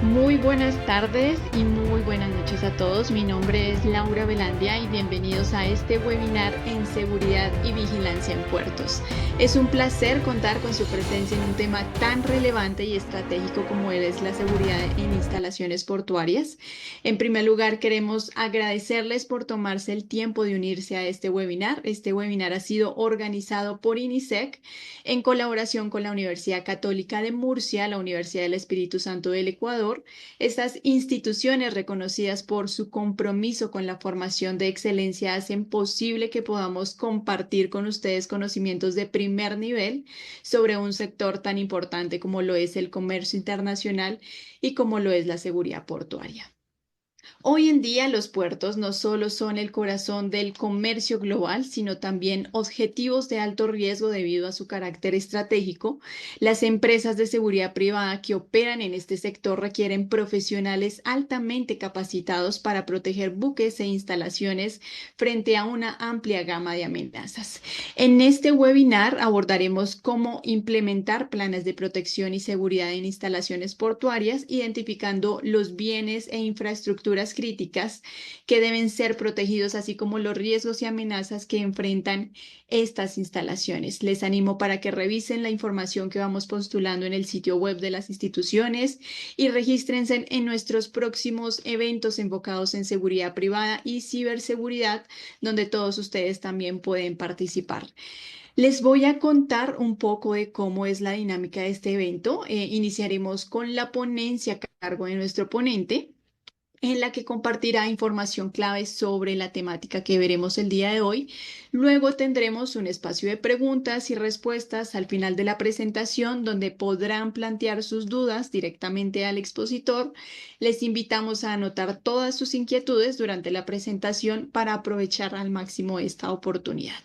Muy buenas tardes y muy buenas noches a todos. Mi nombre es Laura Velandia y bienvenidos a este webinar en seguridad y vigilancia en puertos. Es un placer contar con su presencia en un tema tan relevante y estratégico como es la seguridad en instalaciones portuarias. En primer lugar, queremos agradecerles por tomarse el tiempo de unirse a este webinar. Este webinar ha sido organizado por INISEC en colaboración con la Universidad Católica de Murcia, la Universidad del Espíritu Santo del Ecuador. Estas instituciones reconocidas por su compromiso con la formación de excelencia hacen posible que podamos compartir con ustedes conocimientos de primer nivel sobre un sector tan importante como lo es el comercio internacional y como lo es la seguridad portuaria. Hoy en día los puertos no solo son el corazón del comercio global, sino también objetivos de alto riesgo debido a su carácter estratégico. Las empresas de seguridad privada que operan en este sector requieren profesionales altamente capacitados para proteger buques e instalaciones frente a una amplia gama de amenazas. En este webinar abordaremos cómo implementar planes de protección y seguridad en instalaciones portuarias, identificando los bienes e infraestructuras críticas que deben ser protegidos, así como los riesgos y amenazas que enfrentan estas instalaciones. Les animo para que revisen la información que vamos postulando en el sitio web de las instituciones y regístrense en nuestros próximos eventos enfocados en seguridad privada y ciberseguridad, donde todos ustedes también pueden participar. Les voy a contar un poco de cómo es la dinámica de este evento. Iniciaremos con la ponencia a cargo de nuestro ponente, en la que compartirá información clave sobre la temática que veremos el día de hoy. Luego tendremos un espacio de preguntas y respuestas al final de la presentación, donde podrán plantear sus dudas directamente al expositor. Les invitamos a anotar todas sus inquietudes durante la presentación para aprovechar al máximo esta oportunidad.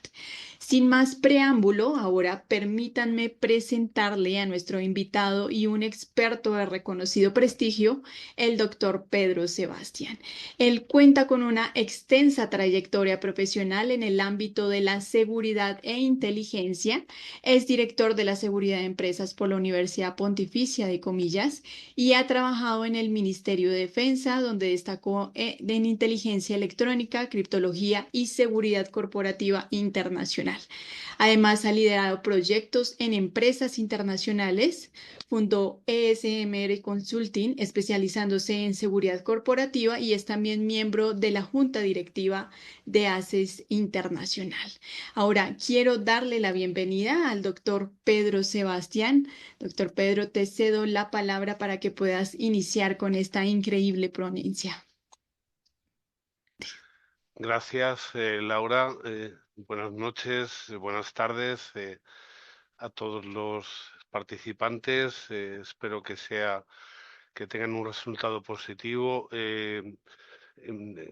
Sin más preámbulo, ahora permítanme presentarle a nuestro invitado y un experto de reconocido prestigio, el doctor Pedro Sebastián. Él cuenta con una extensa trayectoria profesional en el ámbito de la seguridad e inteligencia. Es director de la seguridad de empresas por la Universidad Pontificia de Comillas y ha trabajado en el Ministerio de Defensa, donde destacó en inteligencia electrónica, criptología y seguridad corporativa internacional. Además, ha liderado proyectos en empresas internacionales. Fundó ESMR Consulting, especializándose en seguridad corporativa, y es también miembro de la junta directiva de ACES Internacional. Ahora quiero darle la bienvenida al doctor Pedro Sebastián. Doctor Pedro, te cedo la palabra para que puedas iniciar con esta increíble ponencia. Gracias, Laura. Buenas noches, buenas tardes a todos los participantes. Espero que tengan un resultado positivo.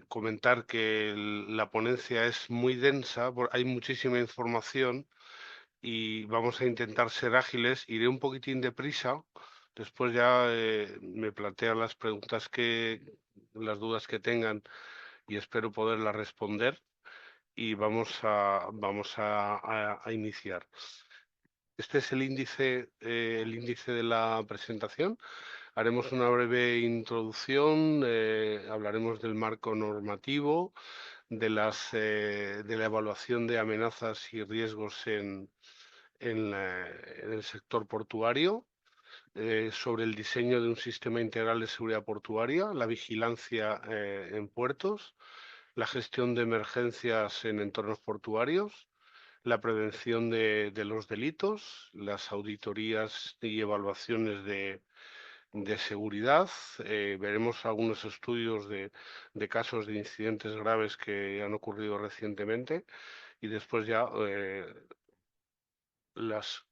Comentar que la ponencia es muy densa, hay muchísima información y vamos a intentar ser ágiles. Iré un poquitín deprisa. Después ya me plantean las dudas que tengan y espero poderlas responder y vamos a iniciar. Este es el índice de la presentación. Haremos una breve introducción, hablaremos del marco normativo, de la evaluación de amenazas y riesgos en el sector portuario, sobre el diseño de un sistema integral de seguridad portuaria, la vigilancia en puertos, la gestión de emergencias en entornos portuarios, la prevención de los delitos, las auditorías y evaluaciones de seguridad. Veremos algunos estudios de casos de incidentes graves que han ocurrido recientemente y después ya las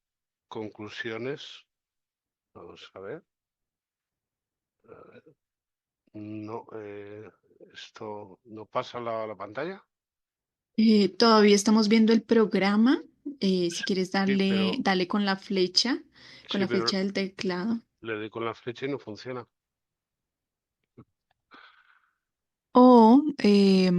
conclusiones. Vamos a ver. No, esto no pasa la pantalla. Todavía estamos viendo el programa. Si quieres Sí, dale con sí, la pero flecha del teclado. le doy con la flecha y no funciona. O, a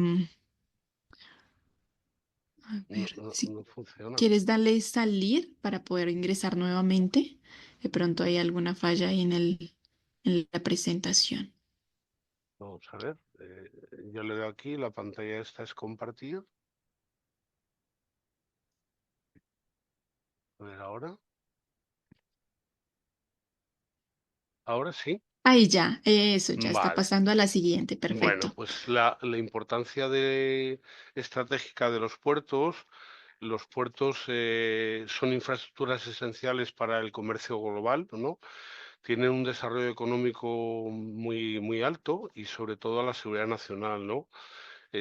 No, ver, no, si no funciona. quieres darle salir para poder ingresar nuevamente. De pronto hay alguna falla ahí en la presentación. Vamos a ver. Yo le doy aquí, la pantalla esta es compartir. A ver ahora. Ahora sí. Ahí ya, eso ya está Vale. pasando a la siguiente. Bueno, Perfecto. pues la importancia estratégica de los puertos son infraestructuras esenciales para el comercio global, ¿no? Tienen un desarrollo económico muy, muy alto y sobre todo a la seguridad nacional, ¿no?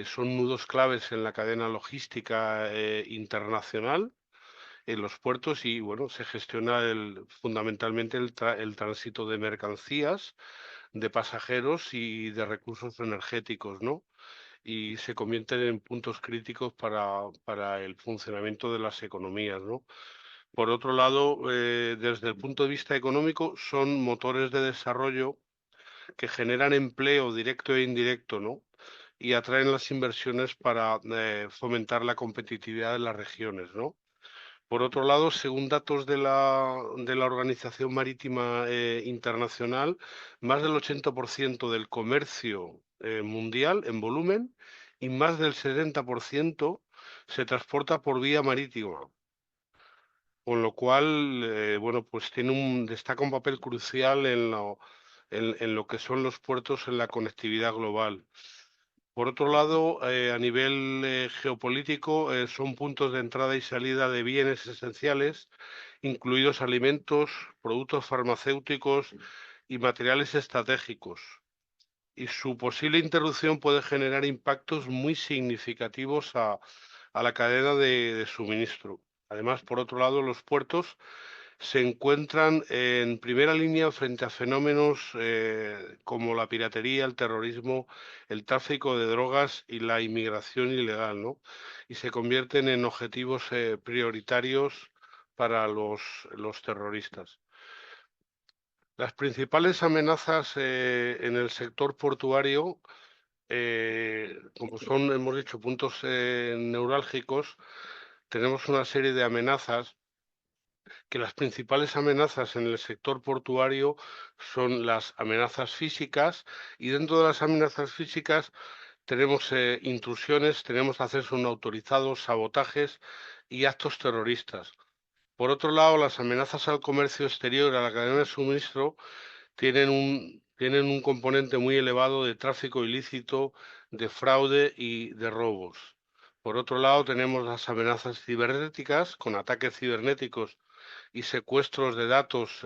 Son nudos claves en la cadena logística internacional en los puertos y, bueno, se gestiona fundamentalmente el tránsito de mercancías, de pasajeros y de recursos energéticos, ¿no? Y se convierten en puntos críticos para el funcionamiento de las economías, ¿no? Por otro lado, desde el punto de vista económico, son motores de desarrollo que generan empleo directo e indirecto, ¿no? Y atraen las inversiones para fomentar la competitividad de las regiones, ¿no? Por otro lado, según datos de la Organización Marítima Internacional, más del 80% del comercio mundial en volumen y más del 70% se transporta por vía marítima, con lo cual, bueno, pues destaca un papel crucial en lo que son los puertos en la conectividad global. Por otro lado, a nivel geopolítico, son puntos de entrada y salida de bienes esenciales, incluidos alimentos, productos farmacéuticos y materiales estratégicos. Y su posible interrupción puede generar impactos muy significativos a la cadena de suministro. Además, por otro lado, los puertos se encuentran en primera línea frente a fenómenos como la piratería, el terrorismo, el tráfico de drogas y la inmigración ilegal, ¿no? Y se convierten en objetivos prioritarios para los terroristas. Las principales amenazas en el sector portuario, como son, hemos dicho, puntos neurálgicos, tenemos una serie de amenazas que las principales amenazas en el sector portuario son las amenazas físicas y dentro de las amenazas físicas tenemos intrusiones, tenemos acceso no autorizados, sabotajes y actos terroristas. Por otro lado, las amenazas al comercio exterior, a la cadena de suministro, tienen un componente muy elevado de tráfico ilícito, de fraude y de robos. Por otro lado, tenemos las amenazas cibernéticas, con ataques cibernéticos y secuestros de datos,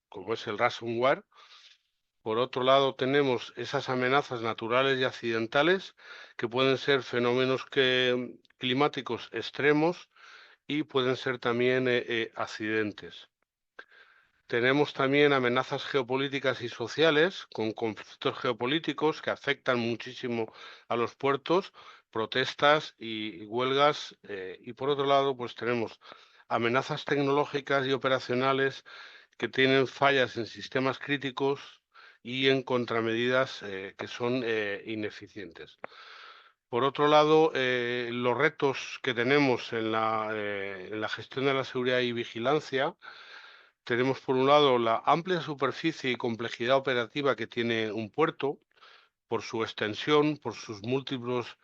como es el ransomware. Por otro lado, tenemos esas amenazas naturales y accidentales, que pueden ser fenómenos climáticos extremos y pueden ser también accidentes. Tenemos también amenazas geopolíticas y sociales, con conflictos geopolíticos que afectan muchísimo a los puertos, protestas y huelgas. Y por otro lado, pues tenemos amenazas tecnológicas y operacionales que tienen fallas en sistemas críticos y en contramedidas que son ineficientes. Por otro lado, los retos que tenemos en la gestión de la seguridad y vigilancia, tenemos por un lado la amplia superficie y complejidad operativa que tiene un puerto, por su extensión, por sus múltiplos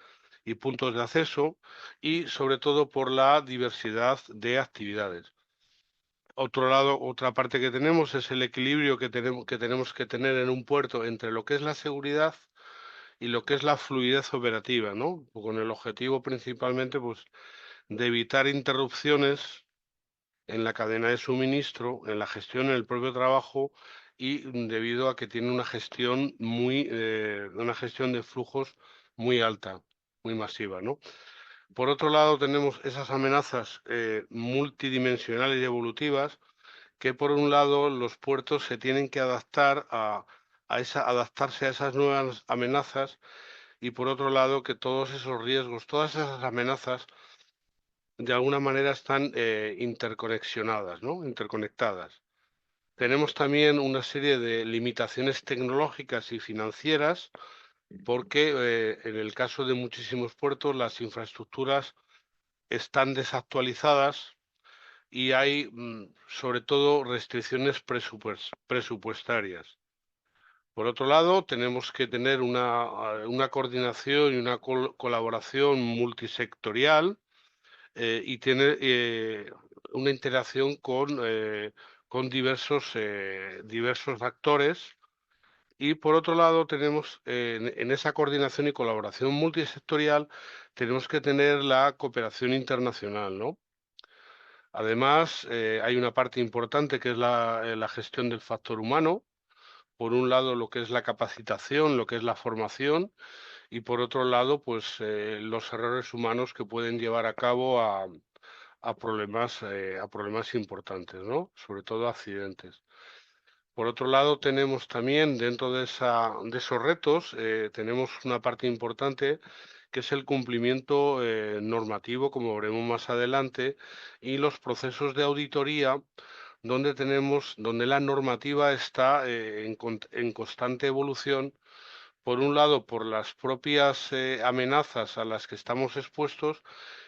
y puntos de acceso y sobre todo por la diversidad de actividades. Otro lado, otra parte que tenemos es el equilibrio que tenemos que tener en un puerto entre lo que es la seguridad y lo que es la fluidez operativa, ¿no? Con el objetivo principalmente, pues, de evitar interrupciones en la cadena de suministro, en la gestión, en el propio trabajo y debido a que tiene una gestión de flujos muy alta, muy masiva, ¿no? Por otro lado, tenemos esas amenazas multidimensionales y evolutivas que, por un lado, los puertos se tienen que adaptarse a esas nuevas amenazas y, por otro lado, que todos esos riesgos, todas esas amenazas, de alguna manera están interconexionadas, ¿no? Interconectadas. Tenemos también una serie de limitaciones tecnológicas y financieras porque en el caso de muchísimos puertos las infraestructuras están desactualizadas y hay sobre todo restricciones presupuestarias. Por otro lado, tenemos que tener una coordinación y una colaboración multisectorial y tiene una interacción con diversos actores. Y por otro lado, tenemos en esa coordinación y colaboración multisectorial, tenemos que tener la cooperación internacional, ¿no? Además, hay una parte importante que es la gestión del factor humano. Por un lado, lo que es la capacitación, lo que es la formación, y por otro lado, pues los errores humanos que pueden llevar a cabo a problemas importantes, ¿no? Sobre todo accidentes. Por otro lado, tenemos también dentro de esos retos, tenemos una parte importante que es el cumplimiento normativo, como veremos más adelante, y los procesos de auditoría, donde la normativa está en constante evolución, por un lado, por las propias amenazas a las que estamos expuestos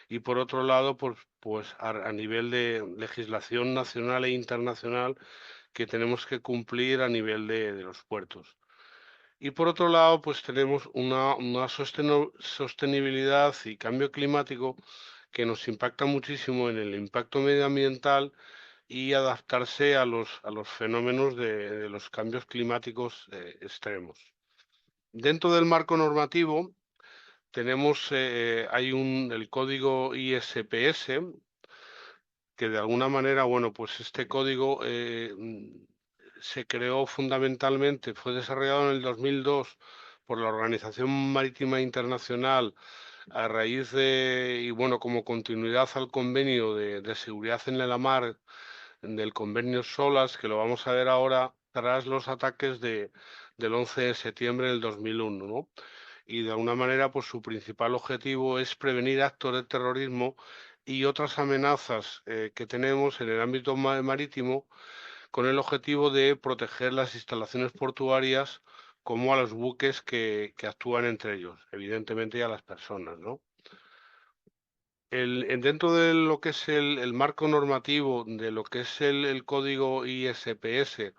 y por otro lado, pues a nivel de legislación nacional e internacional que tenemos que cumplir a nivel de los puertos. Y por otro lado, pues tenemos una sostenibilidad y cambio climático que nos impacta muchísimo en el impacto medioambiental y adaptarse a los fenómenos de los cambios climáticos extremos. Dentro del marco normativo el código ISPS, que de alguna manera, bueno, pues este código se creó fundamentalmente, fue desarrollado en el 2002 por la Organización Marítima Internacional a raíz y bueno, como continuidad al convenio de seguridad en la mar del convenio SOLAS, que lo vamos a ver ahora tras los ataques del 11 de septiembre del 2001, ¿no? Y de alguna manera, pues su principal objetivo es prevenir actos de terrorismo y otras amenazas que tenemos en el ámbito marítimo con el objetivo de proteger las instalaciones portuarias como a los buques que actúan entre ellos, evidentemente y a las personas, ¿no? Dentro de lo que es el marco normativo, de lo que es el código ISPS,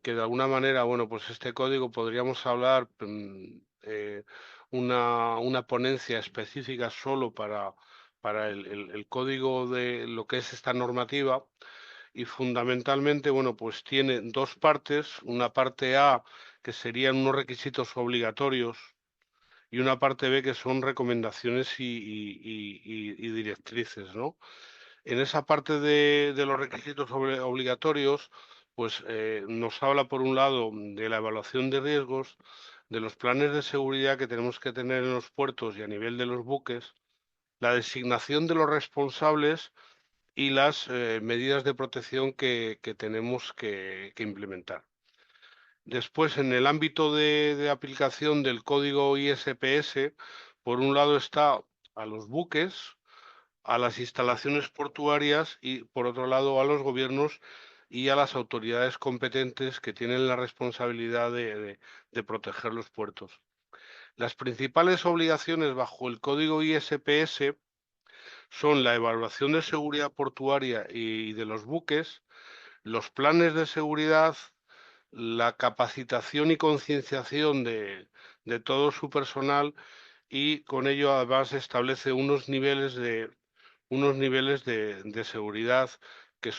que de alguna manera, bueno, pues este código podríamos hablar una ponencia específica solo para el código de lo que es esta normativa y fundamentalmente, bueno, pues tiene dos partes, una parte A que serían unos requisitos obligatorios y una parte B que son recomendaciones y directrices, ¿no? En esa parte de los requisitos obligatorios, pues nos habla por un lado de la evaluación de riesgos, de los planes de seguridad que tenemos que tener en los puertos y a nivel de los buques, la designación de los responsables y las medidas de protección que tenemos que implementar. Después, en el ámbito de aplicación del código ISPS, por un lado está a los buques, a las instalaciones portuarias y, por otro lado, a los gobiernos y a las autoridades competentes que tienen la responsabilidad de proteger los puertos. Las principales obligaciones bajo el código ISPS son la evaluación de seguridad portuaria y de los buques, los planes de seguridad, la capacitación y concienciación de todo su personal y con ello además establece unos niveles de seguridad que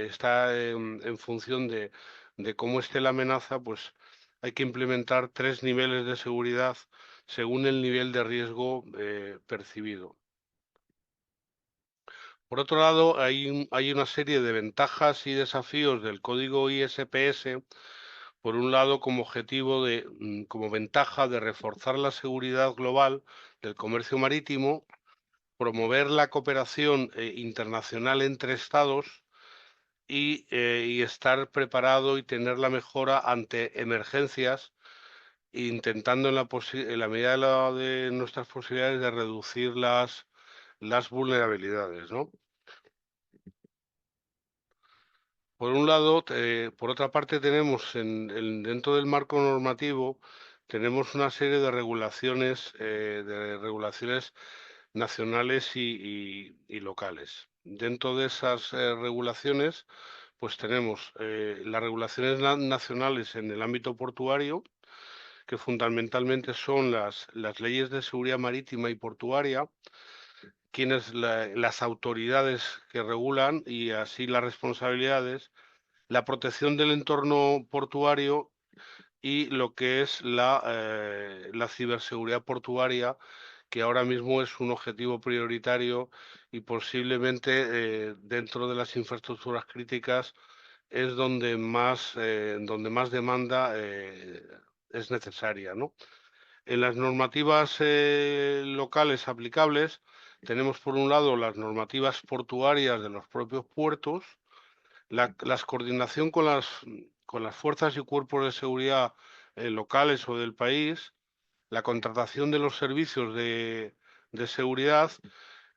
está en función de cómo esté la amenaza, pues hay que implementar 3 niveles de seguridad según el nivel de riesgo percibido. Por otro lado, hay una serie de ventajas y desafíos del código ISPS. Por un lado, como objetivo como ventaja de reforzar la seguridad global del comercio marítimo, promover la cooperación internacional entre estados y estar preparado y tener la mejora ante emergencias, intentando en la medida de nuestras posibilidades de reducir las vulnerabilidades, ¿no? Por un lado, por otra parte, tenemos dentro del marco normativo, tenemos una serie de regulaciones nacionales y locales. Dentro de esas regulaciones, pues tenemos las regulaciones nacionales en el ámbito portuario, que fundamentalmente son las leyes de seguridad marítima y portuaria, las autoridades que regulan y así las responsabilidades, la protección del entorno portuario y lo que es la ciberseguridad portuaria, que ahora mismo es un objetivo prioritario y posiblemente dentro de las infraestructuras críticas es donde más demanda es necesaria, ¿no? En las normativas locales aplicables tenemos por un lado las normativas portuarias de los propios puertos, la coordinación con las fuerzas y cuerpos de seguridad locales o del país, la contratación de los servicios de seguridad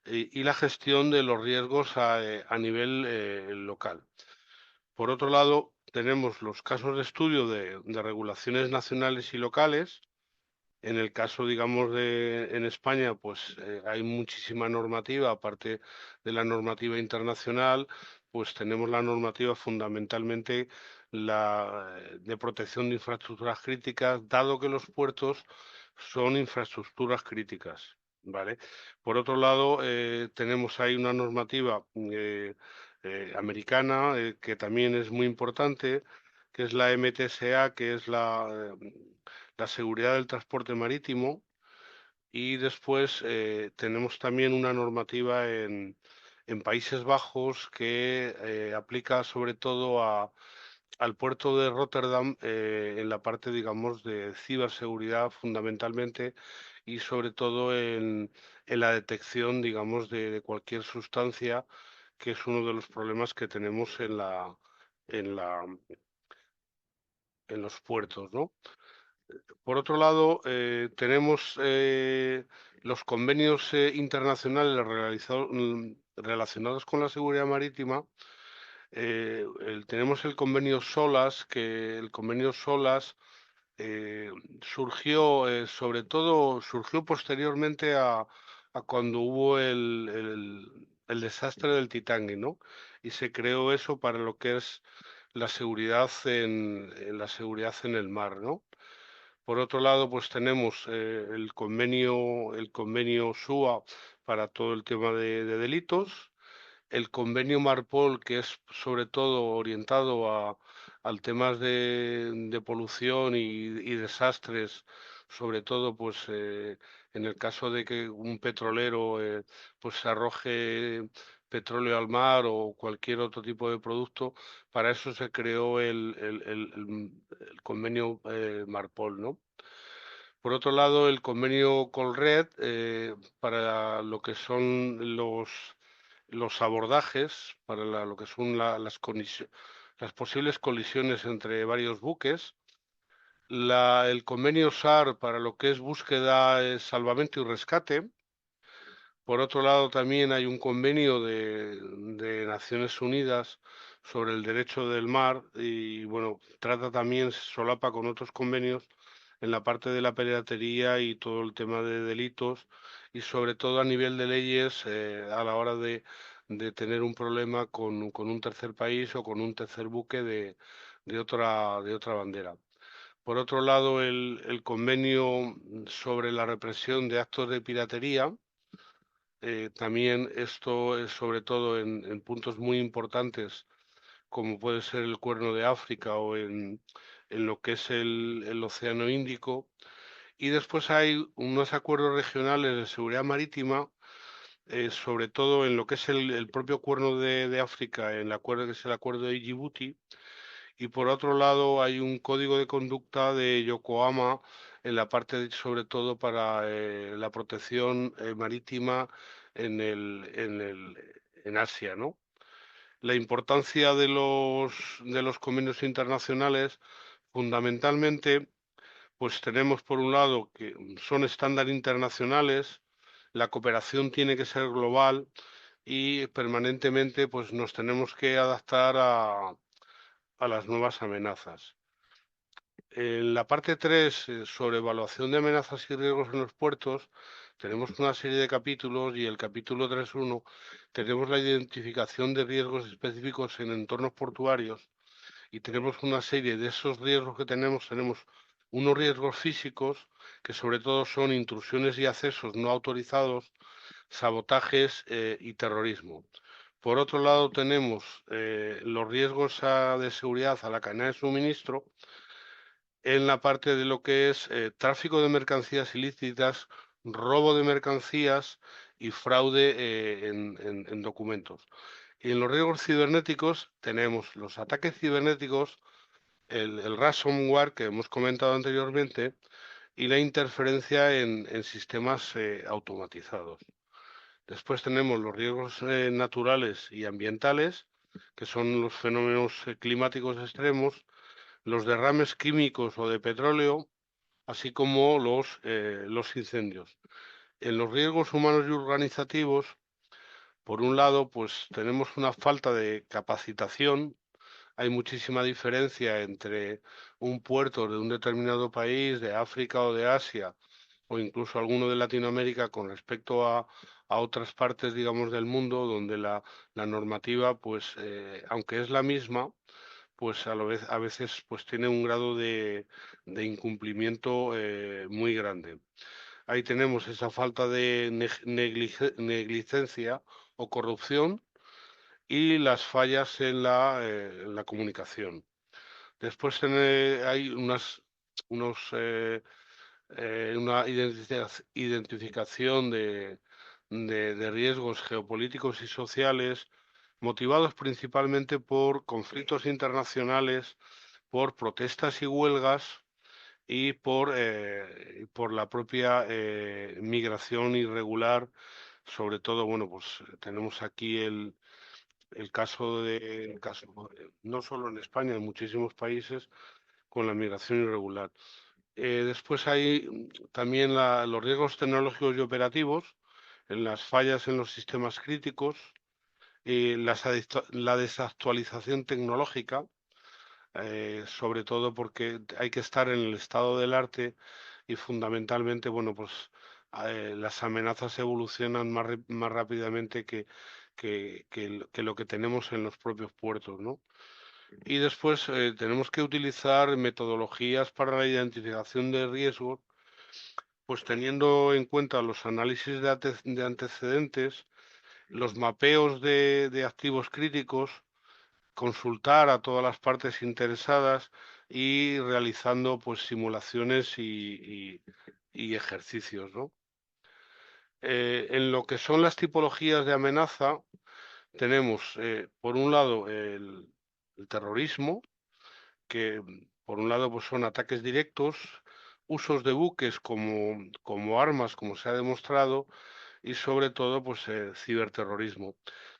y la gestión de los riesgos a nivel local. Por otro lado, tenemos los casos de estudio de regulaciones nacionales y locales. En el caso, digamos, en España, pues hay muchísima normativa, aparte de la normativa internacional, pues tenemos la normativa fundamentalmente de protección de infraestructuras críticas, dado que los puertos son infraestructuras críticas, ¿vale? Por otro lado, tenemos ahí una normativa americana que también es muy importante, que es la MTSA, que es la seguridad del transporte marítimo, y después tenemos también una normativa en Países Bajos que aplica sobre todo al puerto de Rotterdam en la parte, digamos, de ciberseguridad fundamentalmente y sobre todo en la detección, digamos, de cualquier sustancia, que es uno de los problemas que tenemos en la, en los puertos, ¿no? Por otro lado, tenemos los convenios internacionales relacionados con la seguridad marítima. Tenemos el convenio SOLAS, que el convenio SOLAS surgió, sobre todo, surgió posteriormente a cuando hubo el desastre del Titanic, ¿no? Y se creó eso para lo que es la seguridad en la seguridad en el mar, ¿no? Por otro lado, pues tenemos el convenio SUA para todo el tema de delitos, el convenio Marpol, que es sobre todo orientado al temas de polución y desastres, sobre todo pues en el caso de que un petrolero pues se arroje petróleo al mar o cualquier otro tipo de producto, para eso se creó el convenio Marpol, ¿no? Por otro lado, el convenio Colred, para lo que son los abordajes, para lo que son las posibles colisiones entre varios buques. El convenio SAR para lo que es búsqueda, salvamento y rescate. Por otro lado, también hay un convenio de Naciones Unidas sobre el derecho del mar y, bueno, trata también, se solapa con otros convenios en la parte de la piratería y todo el tema de delitos y sobre todo a nivel de leyes a la hora de tener un problema con un tercer país o con un tercer buque de otra bandera. Por otro lado, el convenio sobre la represión de actos de piratería. También esto es sobre todo en puntos muy importantes como puede ser el Cuerno de África o en lo que es el Océano Índico. Y después hay unos acuerdos regionales de seguridad marítima, sobre todo en lo que es el propio Cuerno de África, en el acuerdo que es el acuerdo de Djibouti. Y por otro lado hay un código de conducta de Yokohama en la parte, sobre todo para la protección marítima en Asia, ¿no? La importancia de los convenios internacionales, fundamentalmente, pues tenemos por un lado que son estándares internacionales, la cooperación tiene que ser global y permanentemente pues nos tenemos que adaptar a las nuevas amenazas. En la parte 3 sobre evaluación de amenazas y riesgos en los puertos, tenemos una serie de capítulos y el capítulo 3.1 tenemos la identificación de riesgos específicos en entornos portuarios y tenemos una serie de esos riesgos que tenemos unos riesgos físicos que sobre todo son intrusiones y accesos no autorizados, sabotajes y terrorismo. Por otro lado tenemos los riesgos de seguridad a la cadena de suministro en la parte de lo que es tráfico de mercancías ilícitas, robo de mercancías y fraude en documentos. Y en los riesgos cibernéticos tenemos los ataques cibernéticos, el ransomware que hemos comentado anteriormente y la interferencia en sistemas automatizados. Después tenemos los riesgos naturales y ambientales, que son los fenómenos climáticos extremos, los derrames químicos o de petróleo, así como los incendios. En los riesgos humanos y organizativos, por un lado, pues tenemos una falta de capacitación. Hay muchísima diferencia entre un puerto de un determinado país, de África o de Asia, o incluso alguno de Latinoamérica con respecto a otras partes, digamos, del mundo, donde la normativa, pues, aunque es la misma, pues a veces pues tiene un grado de incumplimiento muy grande. Ahí tenemos esa falta de negligencia o corrupción y las fallas en la comunicación. Después hay una identificación de riesgos geopolíticos y sociales motivados principalmente por conflictos internacionales, por protestas y huelgas por la propia migración irregular. Sobre todo, bueno, pues tenemos aquí el caso, no solo en España, en muchísimos países, con la migración irregular. Después hay también los riesgos tecnológicos y operativos, en las fallas en los sistemas críticos, la desactualización tecnológica, sobre todo porque hay que estar en el estado del arte y fundamentalmente, bueno, pues las amenazas evolucionan más rápidamente que lo que tenemos en los propios puertos, ¿no? Y después tenemos que utilizar metodologías para la identificación de riesgos, pues teniendo en cuenta los análisis de antecedentes, los mapeos de activos críticos, consultar a todas las partes interesadas y realizando pues simulaciones y ejercicios, ¿no? En lo que son las tipologías de amenaza, tenemos por un lado el terrorismo, que por un lado pues son ataques directos, usos de buques como armas, como se ha demostrado, y sobre todo pues ciberterrorismo.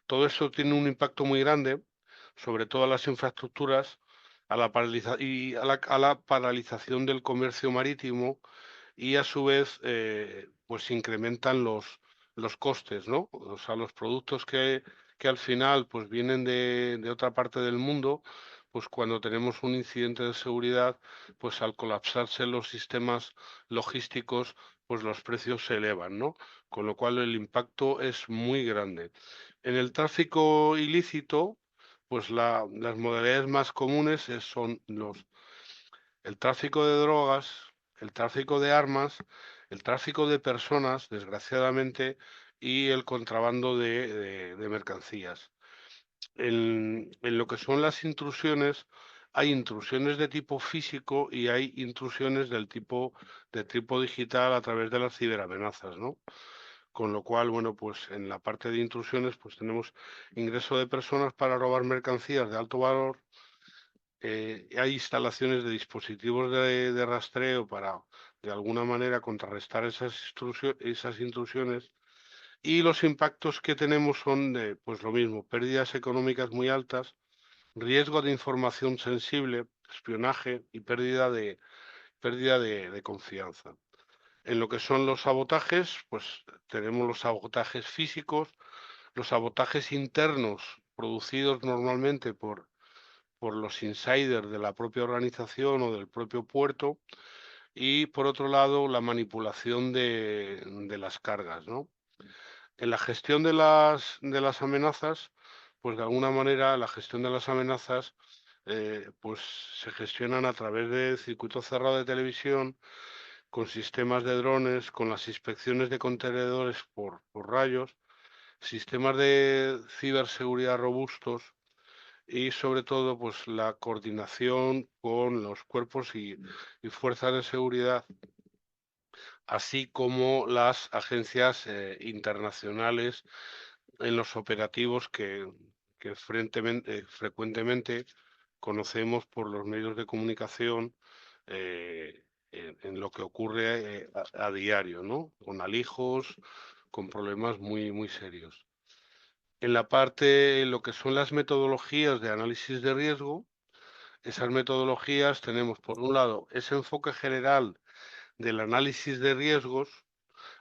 Todo eso tiene un impacto muy grande sobre todas las infraestructuras a la paralización del comercio marítimo y a su vez pues incrementan los costes, ¿no? O sea, los productos que al final pues vienen de otra parte del mundo, pues cuando tenemos un incidente de seguridad, pues al colapsarse los sistemas logísticos, pues los precios se elevan, ¿no? Con lo cual el impacto es muy grande. En el tráfico ilícito, pues las modalidades más comunes son el tráfico de drogas, el tráfico de armas, el tráfico de personas, desgraciadamente, y el contrabando de mercancías. En lo que son las intrusiones, hay intrusiones de tipo físico y hay intrusiones de tipo digital a través de las ciberamenazas, ¿no? Con lo cual, bueno, pues en la parte de intrusiones, pues tenemos ingreso de personas para robar mercancías de alto valor. Hay instalaciones de dispositivos de rastreo para, de alguna manera, contrarrestar esas intrusiones. Y los impactos que tenemos son de, pues lo mismo, pérdidas económicas muy altas, riesgo de información sensible, espionaje y pérdida de confianza. En lo que son los sabotajes, pues tenemos los sabotajes físicos, los sabotajes internos producidos normalmente por los insiders de la propia organización o del propio puerto, y por otro lado la manipulación de las cargas, ¿no? En la gestión de las amenazas, pues de alguna manera la gestión de las amenazas pues se gestionan a través de circuito cerrado de televisión, con sistemas de drones, con las inspecciones de contenedores por rayos, sistemas de ciberseguridad robustos y sobre todo pues la coordinación con los cuerpos y fuerzas de seguridad, así como las agencias internacionales en los operativos que frecuentemente conocemos por los medios de comunicación, en lo que ocurre a diario, ¿no? Con alijos, con problemas muy, muy serios. En la parte, lo que son las metodologías de análisis de riesgo, esas metodologías tenemos, por un lado, ese enfoque general del análisis de riesgos,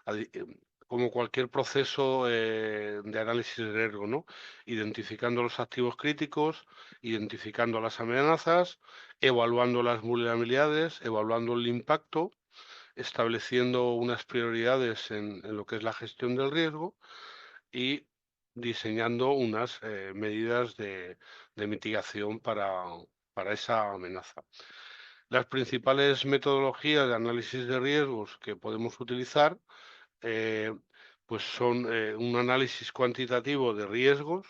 adi- em, como cualquier proceso de análisis de riesgo, ¿no? Identificando los activos críticos, identificando las amenazas, evaluando las vulnerabilidades, evaluando el impacto, estableciendo unas prioridades en lo que es la gestión del riesgo y diseñando unas medidas de mitigación para esa amenaza. Las principales metodologías de análisis de riesgos que podemos utilizar eh, pues son un análisis cuantitativo de riesgos,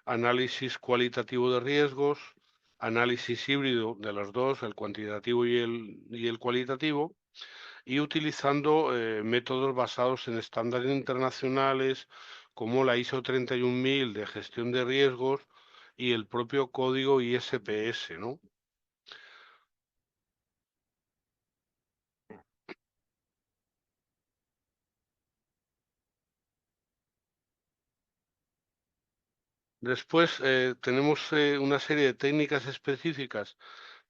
análisis cualitativo de riesgos, análisis híbrido de los dos, el cuantitativo y el cualitativo, y utilizando métodos basados en estándares internacionales como la ISO 31000 de gestión de riesgos y el propio código ISPS, ¿no? Después tenemos una serie de técnicas específicas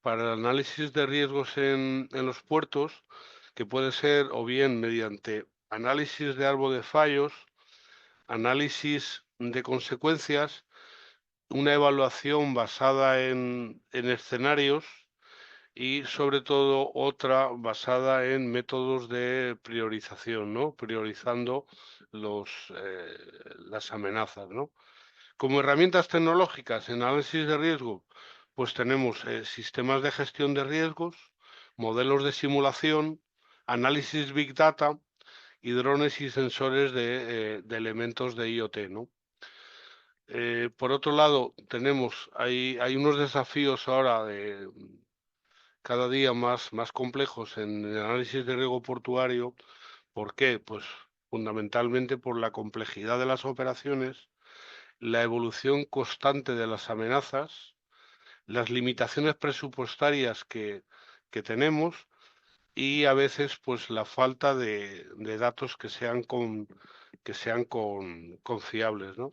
para el análisis de riesgos en los puertos, que puede ser o bien mediante análisis de árbol de fallos, análisis de consecuencias, una evaluación basada en escenarios y sobre todo otra basada en métodos de priorización, ¿no? Priorizando los, eh, las amenazas, ¿no? Como herramientas tecnológicas en análisis de riesgo, pues tenemos sistemas de gestión de riesgos, modelos de simulación, análisis Big Data y drones y sensores de elementos de IoT, ¿no? Por otro lado, hay unos desafíos ahora cada día más complejos en el análisis de riesgo portuario. ¿Por qué? Pues fundamentalmente por la complejidad de las operaciones, la evolución constante de las amenazas, las limitaciones presupuestarias que tenemos y a veces pues la falta de datos que sean confiables, ¿no?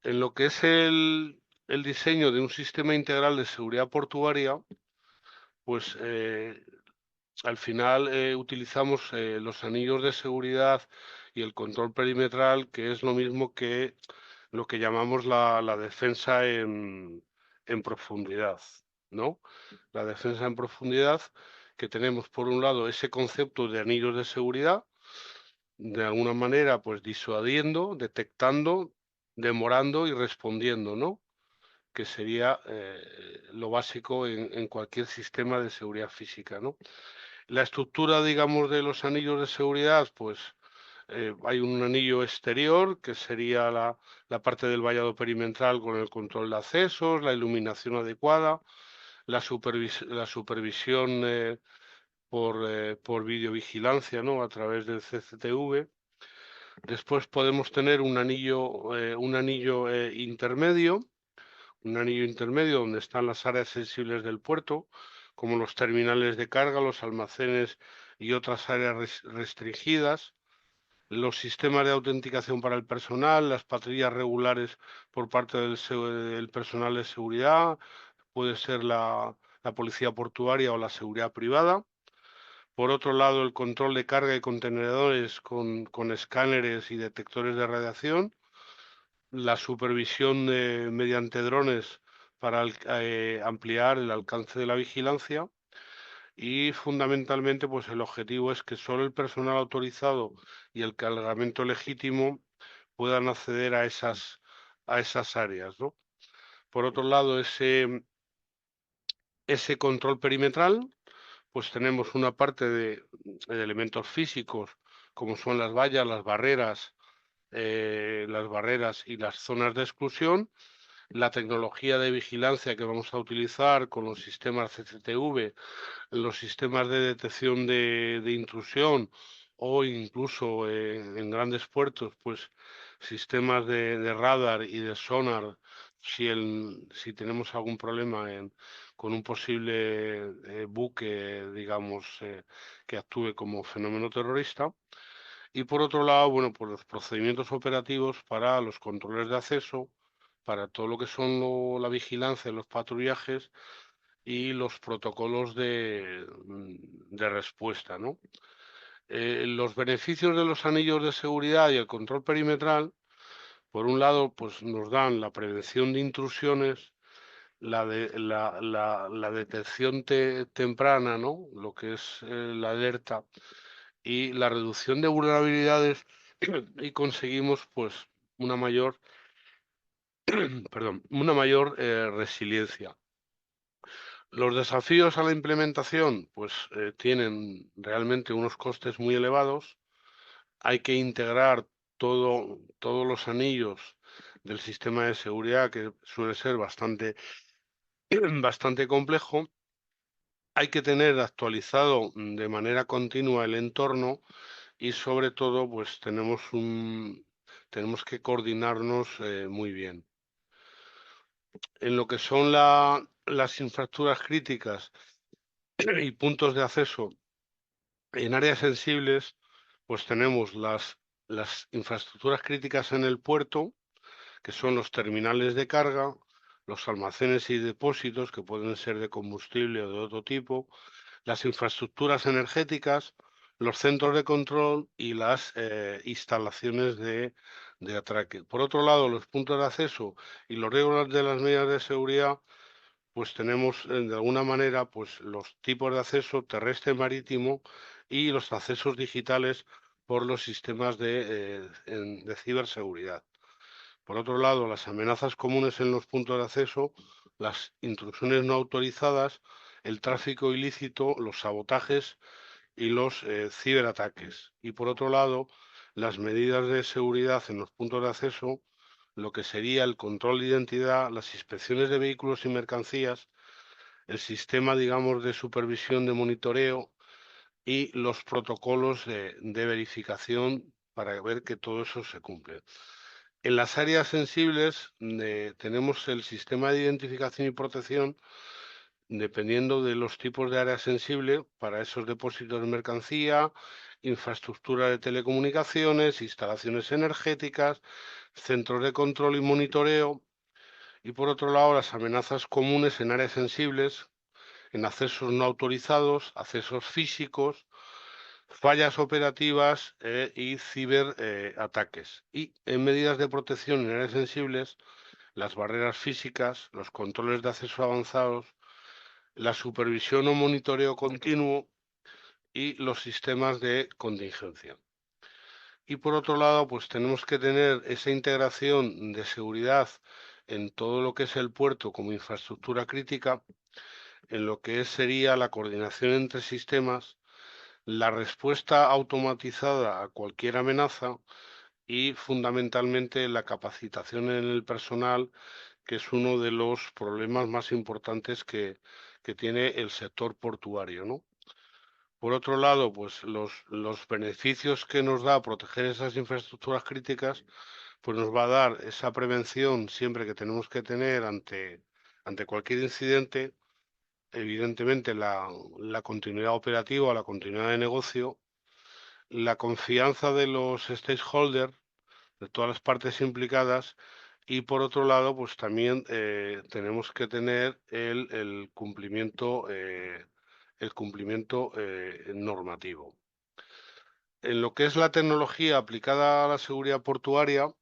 En lo que es el diseño de un sistema integral de seguridad portuaria, pues al final utilizamos los anillos de seguridad y el control perimetral, que es lo mismo que lo que llamamos la defensa en profundidad, ¿no? La defensa en profundidad, que tenemos por un lado ese concepto de anillos de seguridad, de alguna manera pues disuadiendo, detectando, demorando y respondiendo, ¿no? Que sería lo básico en cualquier sistema de seguridad física, ¿no? La estructura, digamos, de los anillos de seguridad, pues Hay un anillo exterior que sería la parte del vallado perimetral con el control de accesos, la iluminación adecuada, la supervisión por videovigilancia, ¿no? A través del CCTV. Después podemos tener un anillo intermedio donde están las áreas sensibles del puerto, como los terminales de carga, los almacenes y otras áreas restringidas, los sistemas de autenticación para el personal, las patrullas regulares por parte del personal de seguridad, puede ser la policía portuaria o la seguridad privada. Por otro lado, el control de carga y contenedores con escáneres y detectores de radiación, la supervisión mediante drones para ampliar el alcance de la vigilancia y fundamentalmente pues el objetivo es que solo el personal autorizado y el cargamento legítimo puedan acceder a esas áreas, ¿no? Por otro lado, ese control perimetral, pues tenemos una parte de elementos físicos como son las vallas, las barreras y las zonas de exclusión, la tecnología de vigilancia que vamos a utilizar con los sistemas CCTV, los sistemas de detección de intrusión o incluso en grandes puertos, pues sistemas de radar y de sonar si tenemos algún problema con un posible buque, digamos, que actúe como fenómeno terrorista. Y por otro lado, bueno, pues los procedimientos operativos para los controles de acceso, para todo lo que son la vigilancia y los patrullajes y los protocolos de respuesta, ¿no? Los beneficios de los anillos de seguridad y el control perimetral, por un lado, pues nos dan la prevención de intrusiones, la detección temprana, ¿no? Lo que es la alerta y la reducción de vulnerabilidades y conseguimos pues una mayor, perdón, una mayor resiliencia. Los desafíos a la implementación pues tienen realmente unos costes muy elevados. Hay que integrar todos los anillos del sistema de seguridad que suele ser bastante complejo. Hay que tener actualizado de manera continua el entorno y sobre todo pues tenemos que coordinarnos muy bien. En lo que son las infraestructuras críticas y puntos de acceso en áreas sensibles, pues tenemos las infraestructuras críticas en el puerto, que son los terminales de carga, los almacenes y depósitos, que pueden ser de combustible o de otro tipo, las infraestructuras energéticas, los centros de control y las instalaciones de atraque. Por otro lado, los puntos de acceso y los riesgos de las medidas de seguridad, pues tenemos de alguna manera pues los tipos de acceso terrestre, marítimo y los accesos digitales por los sistemas de ciberseguridad. Por otro lado, las amenazas comunes en los puntos de acceso, las intrusiones no autorizadas, el tráfico ilícito, los sabotajes y los ciberataques. Y por otro lado, las medidas de seguridad en los puntos de acceso, lo que sería el control de identidad, las inspecciones de vehículos y mercancías, el sistema, digamos, de supervisión de monitoreo y los protocolos de verificación para ver que todo eso se cumple. En las áreas sensibles tenemos el sistema de identificación y protección, dependiendo de los tipos de área sensible, para esos depósitos de mercancía, infraestructura de telecomunicaciones, instalaciones energéticas, centros de control y monitoreo, y por otro lado las amenazas comunes en áreas sensibles, en accesos no autorizados, accesos físicos, fallas operativas y ciberataques. Y en medidas de protección en áreas sensibles, las barreras físicas, los controles de acceso avanzados, la supervisión o monitoreo continuo y los sistemas de contingencia. Y por otro lado, pues tenemos que tener esa integración de seguridad en todo lo que es el puerto como infraestructura crítica, en lo que sería la coordinación entre sistemas, la respuesta automatizada a cualquier amenaza y fundamentalmente la capacitación en el personal, que es uno de los problemas más importantes que tiene el sector portuario, ¿no? Por otro lado, pues los beneficios que nos da proteger esas infraestructuras críticas, pues nos va a dar esa prevención siempre que tenemos que tener ante cualquier incidente, evidentemente la continuidad operativa, la continuidad de negocio, la confianza de los stakeholders, de todas las partes implicadas, y por otro lado, pues también tenemos que tener el cumplimiento normativo. En lo que es la tecnología aplicada a la seguridad portuaria,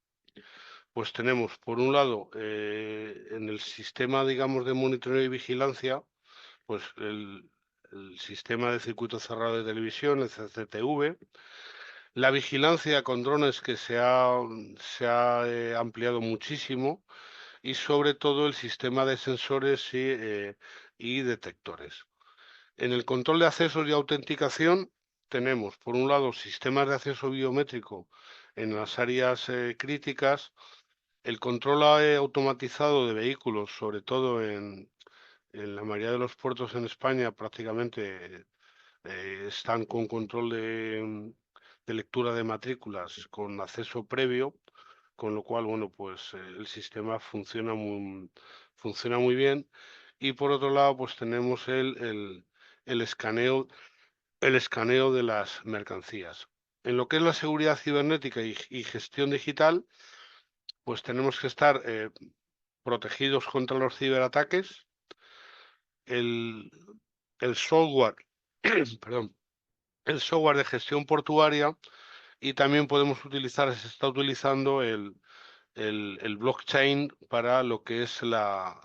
pues tenemos, por un lado, en el sistema, digamos, de monitoreo y vigilancia, pues el sistema de circuito cerrado de televisión, el CCTV, la vigilancia con drones que se ha ampliado muchísimo y sobre todo el sistema de sensores y detectores. En el control de accesos y autenticación tenemos, por un lado, sistemas de acceso biométrico en las áreas críticas, el control automatizado de vehículos, sobre todo en la mayoría de los puertos en España, prácticamente están con control de lectura de matrículas con acceso previo, con lo cual, bueno, pues el sistema funciona muy bien. Y por otro lado, pues tenemos el escaneo, el escaneo de las mercancías. En lo que es la seguridad cibernética y gestión digital, pues tenemos que estar protegidos contra los ciberataques. El, el software, perdón, el software de gestión portuaria y también podemos utilizar, se está utilizando el blockchain para lo que es la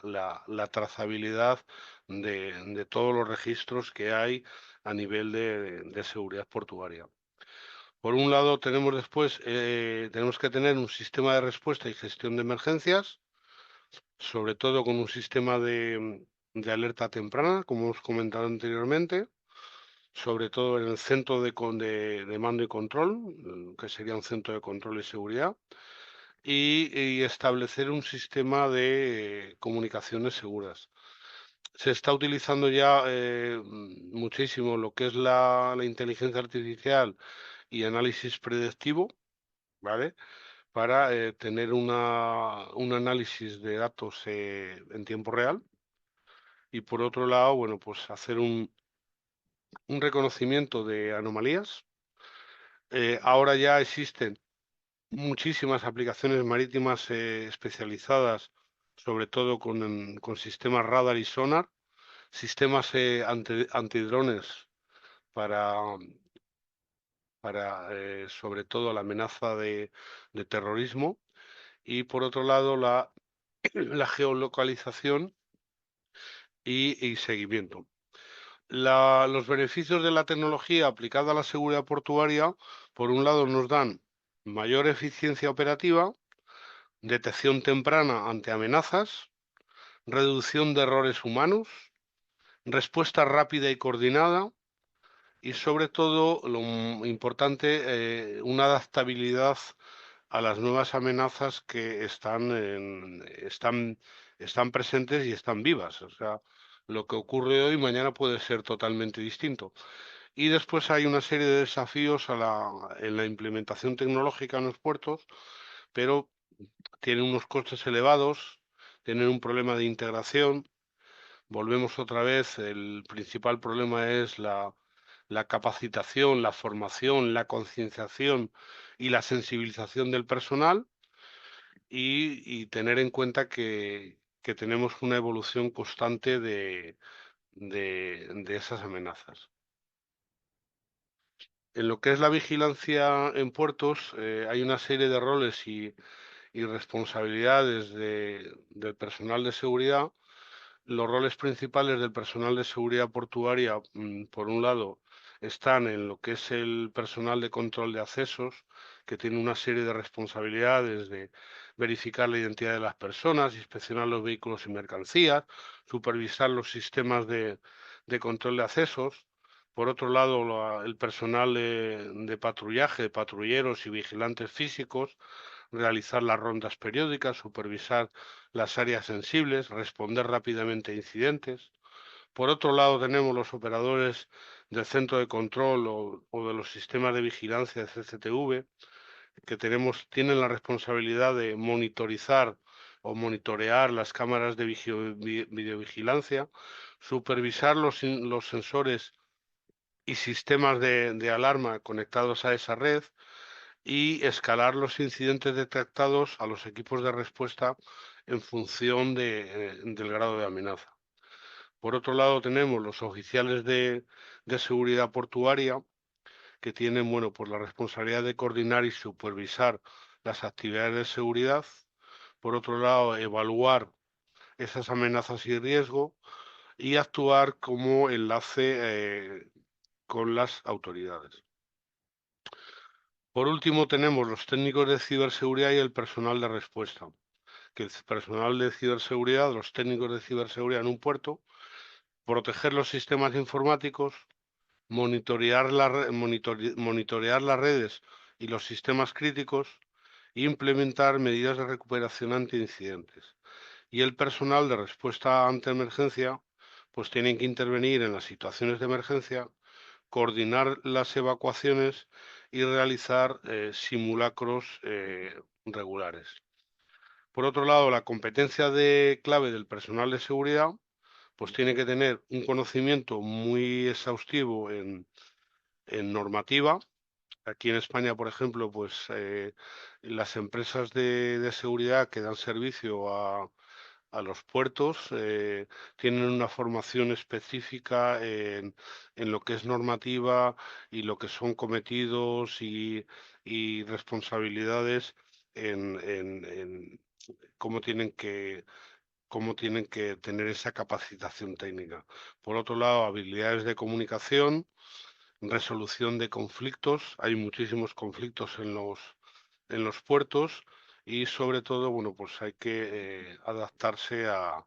trazabilidad de todos los registros que hay a nivel de seguridad portuaria. Por un lado, tenemos que tener un sistema de respuesta y gestión de emergencias, sobre todo con un sistema de alerta temprana, como hemos comentado anteriormente, sobre todo en el centro de mando y control, que sería un centro de control y seguridad, y establecer un sistema de comunicaciones seguras. Se está utilizando ya muchísimo lo que es la inteligencia artificial y análisis predictivo, ¿vale? Para tener un análisis de datos en tiempo real y por otro lado, bueno, pues hacer un reconocimiento de anomalías. Ahora ya existen muchísimas aplicaciones marítimas especializadas, sobre todo con sistemas radar y sonar, sistemas antidrones para, para sobre todo la amenaza de terrorismo y por otro lado la geolocalización y seguimiento. Los beneficios de la tecnología aplicada a la seguridad portuaria, por un lado, nos dan mayor eficiencia operativa, detección temprana ante amenazas, reducción de errores humanos, respuesta rápida y coordinada y sobre todo, lo importante, una adaptabilidad a las nuevas amenazas que están presentes y están vivas. O sea, lo que ocurre hoy mañana puede ser totalmente distinto. Y después hay una serie de desafíos en la implementación tecnológica en los puertos, pero tienen unos costes elevados, tienen un problema de integración. Volvemos otra vez, el principal problema es la capacitación, la formación, la concienciación y la sensibilización del personal y tener en cuenta que tenemos una evolución constante de esas amenazas. En lo que es la vigilancia en puertos, hay una serie de roles y responsabilidades del personal de seguridad. Los roles principales del personal de seguridad portuaria, por un lado, están en lo que es el personal de control de accesos, que tiene una serie de responsabilidades de verificar la identidad de las personas, inspeccionar los vehículos y mercancías, supervisar los sistemas de control de accesos. Por otro lado, el personal de patrullaje, patrulleros y vigilantes físicos, realizar las rondas periódicas, supervisar las áreas sensibles, responder rápidamente a incidentes. Por otro lado, tenemos los operadores del centro de control o de los sistemas de vigilancia de CCTV, que tienen la responsabilidad de monitorizar o monitorear las cámaras de videovigilancia, supervisar los sensores y sistemas de alarma conectados a esa red y escalar los incidentes detectados a los equipos de respuesta en función del grado de amenaza. Por otro lado, tenemos los oficiales de seguridad portuaria que tienen, bueno, pues la responsabilidad de coordinar y supervisar las actividades de seguridad. Por otro lado, evaluar esas amenazas y riesgo y actuar como enlace con las autoridades. Por último, tenemos los técnicos de ciberseguridad y el personal de respuesta. Que el personal de ciberseguridad, los técnicos de ciberseguridad en un puerto, proteger los sistemas informáticos, monitorear las redes y los sistemas críticos e implementar medidas de recuperación ante incidentes. Y el personal de respuesta ante emergencia, pues tienen que intervenir en las situaciones de emergencia, coordinar las evacuaciones y realizar simulacros regulares. Por otro lado, la competencia de clave del personal de seguridad, pues tiene que tener un conocimiento muy exhaustivo en normativa. Aquí en España, por ejemplo, pues las empresas de seguridad que dan servicio a los puertos tienen una formación específica en lo que es normativa y lo que son cometidos y responsabilidades en cómo tienen que tener esa capacitación técnica. Por otro lado, habilidades de comunicación, resolución de conflictos. Hay muchísimos conflictos en los puertos y sobre todo, bueno, pues hay que adaptarse a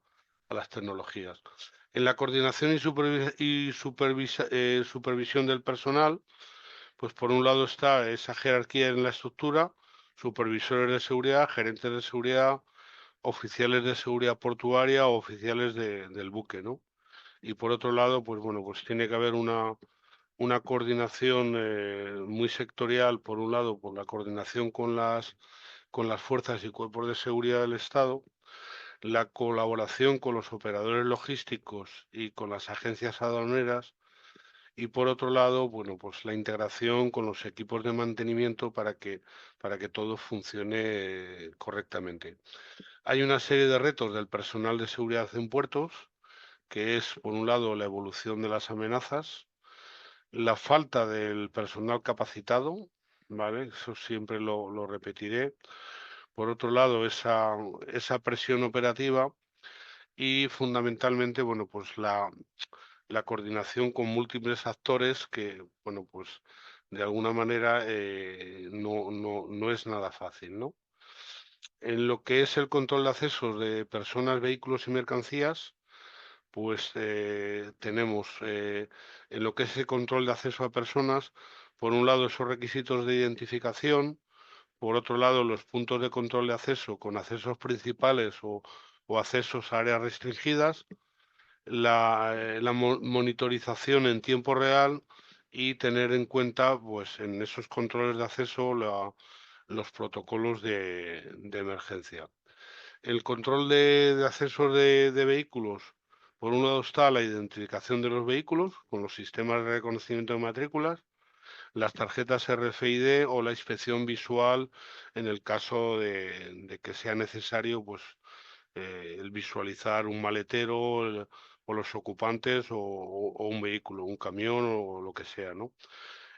las tecnologías. En la coordinación y supervisión del personal, pues por un lado está esa jerarquía en la estructura, supervisores de seguridad, gerentes de seguridad, oficiales de seguridad portuaria o oficiales del buque, ¿no? Y por otro lado, pues bueno, pues tiene que haber una coordinación muy sectorial, por un lado, por la coordinación con las fuerzas y cuerpos de seguridad del Estado, la colaboración con los operadores logísticos y con las agencias aduaneras, y por otro lado, bueno, pues la integración con los equipos de mantenimiento para que todo funcione correctamente. Hay una serie de retos del personal de seguridad en puertos, que es, por un lado, la evolución de las amenazas, la falta del personal capacitado, ¿vale? Eso siempre lo repetiré. Por otro lado, esa presión operativa y fundamentalmente, bueno, pues la coordinación con múltiples actores que, bueno, pues de alguna manera no es nada fácil, ¿no? En lo que es el control de accesos de personas, vehículos y mercancías, pues tenemos en lo que es el control de acceso a personas, por un lado esos requisitos de identificación, por otro lado los puntos de control de acceso con accesos principales o accesos a áreas restringidas, la monitorización en tiempo real y tener en cuenta, pues en esos controles de acceso, los protocolos de emergencia. El control de acceso de vehículos, por un lado está la identificación de los vehículos con los sistemas de reconocimiento de matrículas, las tarjetas RFID o la inspección visual en el caso de que sea necesario, pues el visualizar un maletero o los ocupantes o un vehículo, un camión o lo que sea, ¿no?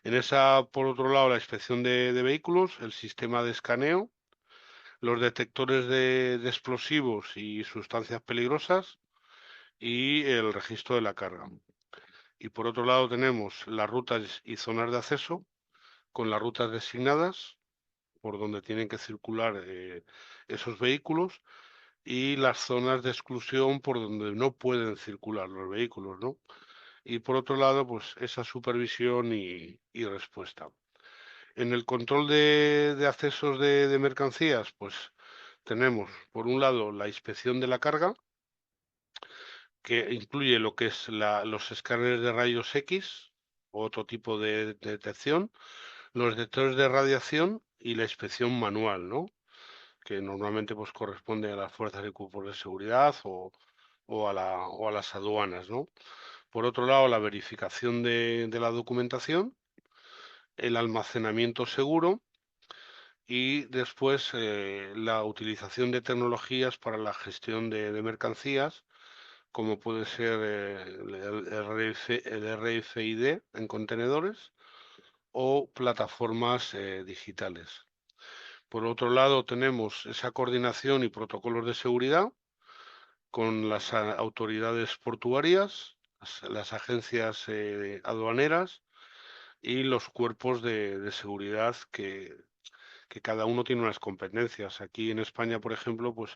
En esa, por otro lado, la inspección de vehículos, el sistema de escaneo, los detectores de explosivos y sustancias peligrosas y el registro de la carga. Y por otro lado tenemos las rutas y zonas de acceso con las rutas designadas por donde tienen que circular esos vehículos y las zonas de exclusión por donde no pueden circular los vehículos, ¿no? y por otro lado, pues esa supervisión y respuesta. En el control de accesos de mercancías, pues tenemos, por un lado, la inspección de la carga, que incluye lo que es los escáneres de rayos X, otro tipo de detección, los detectores de radiación y la inspección manual, ¿no? Que normalmente pues corresponde a las fuerzas y cuerpos de seguridad o a las aduanas, ¿no? Por otro lado, la verificación de la documentación, el almacenamiento seguro y después la utilización de tecnologías para la gestión de mercancías, como puede ser el RFID en contenedores o plataformas digitales. Por otro lado, tenemos esa coordinación y protocolos de seguridad con las autoridades portuarias, las agencias aduaneras y los cuerpos de seguridad que cada uno tiene unas competencias. Aquí en España, por ejemplo, pues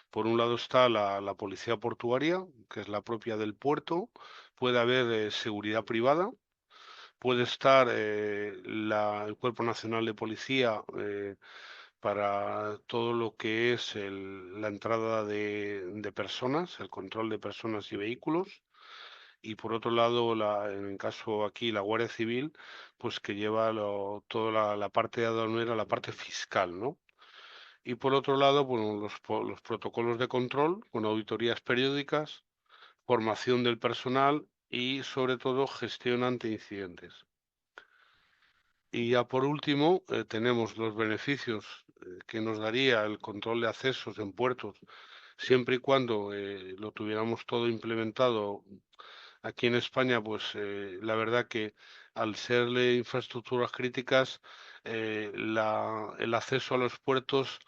por un lado está la policía portuaria, que es la propia del puerto, puede haber seguridad privada, puede estar el Cuerpo Nacional de Policía para todo lo que es la entrada de personas, el control de personas y vehículos. Y por otro lado, en el caso aquí, la Guardia Civil, pues que lleva toda la parte aduanera, la parte fiscal, ¿no? Y por otro lado, bueno, los protocolos de control con auditorías periódicas, formación del personal y sobre todo gestión ante incidentes. Y ya por último, tenemos los beneficios que nos daría el control de accesos en puertos, siempre y cuando lo tuviéramos todo implementado aquí en España. Pues la verdad que al ser infraestructuras críticas, el acceso a los puertos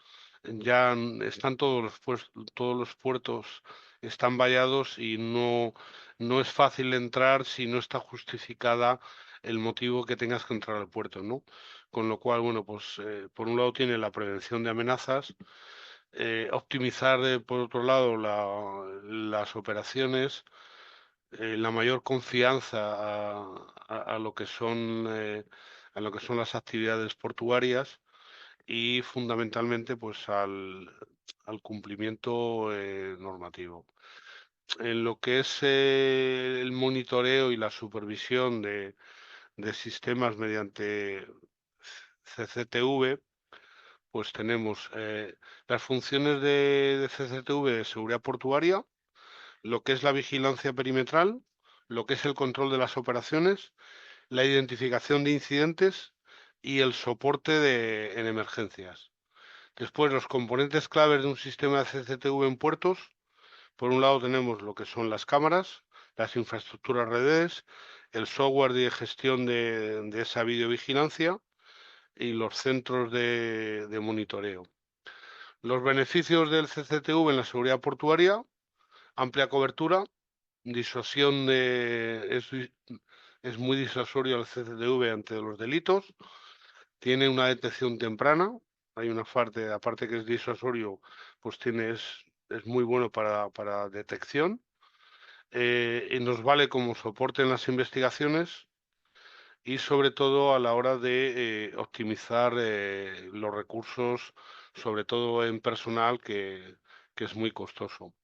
ya están todos los puertos están vallados y no es fácil entrar si no está justificada el motivo que tengas que entrar al puerto, ¿no? Con lo cual, bueno, pues por un lado tiene la prevención de amenazas, optimizar por otro lado las operaciones, la mayor confianza a lo que a lo que son las actividades portuarias y fundamentalmente pues al cumplimiento normativo. En lo que es el monitoreo y la supervisión de sistemas mediante CCTV, pues tenemos las funciones de CCTV de seguridad portuaria, lo que es la vigilancia perimetral, lo que es el control de las operaciones, la identificación de incidentes y el soporte en emergencias. Después, los componentes claves de un sistema de CCTV en puertos. Por un lado tenemos lo que son las cámaras, las infraestructuras redes, el software de gestión de esa videovigilancia y los centros de monitoreo. Los beneficios del CCTV en la seguridad portuaria: amplia cobertura, disuasión es muy disuasorio el CCTV ante los delitos, tiene una detección temprana, hay una parte, aparte que es disuasorio, pues es muy bueno para detección, y nos vale como soporte en las investigaciones y sobre todo a la hora de optimizar los recursos, sobre todo en personal, que es muy costoso.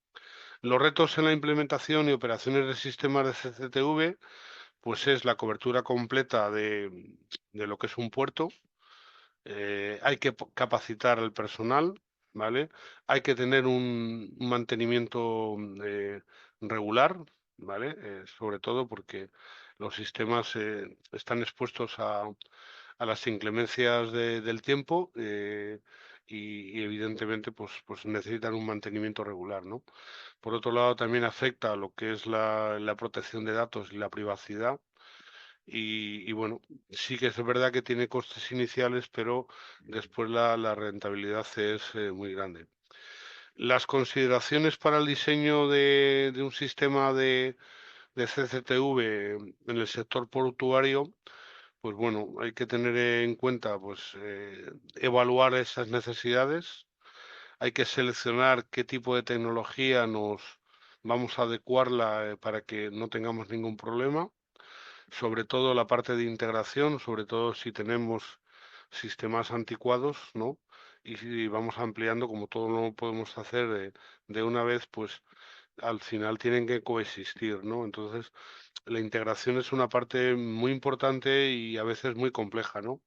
Los retos en la implementación y operaciones de sistemas de CCTV, pues es la cobertura completa de lo que es un puerto. Hay que capacitar al personal, ¿vale? Hay que tener un mantenimiento regular, ¿vale? Sobre todo porque los sistemas están expuestos a las inclemencias del tiempo, y evidentemente pues necesitan un mantenimiento regular, ¿no? Por otro lado, también afecta a lo que es la protección de datos y la privacidad. Y bueno, sí que es verdad que tiene costes iniciales, pero después la rentabilidad es muy grande. Las consideraciones para el diseño de un sistema de CCTV en el sector portuario, pues bueno, hay que tener en cuenta, pues evaluar esas necesidades, hay que seleccionar qué tipo de tecnología vamos a adecuarla para que no tengamos ningún problema, sobre todo la parte de integración, sobre todo si tenemos sistemas anticuados, ¿no? Y si vamos ampliando, como todo lo podemos hacer de una vez, pues al final tienen que coexistir, ¿no? Entonces, la integración es una parte muy importante y a veces muy compleja, ¿no?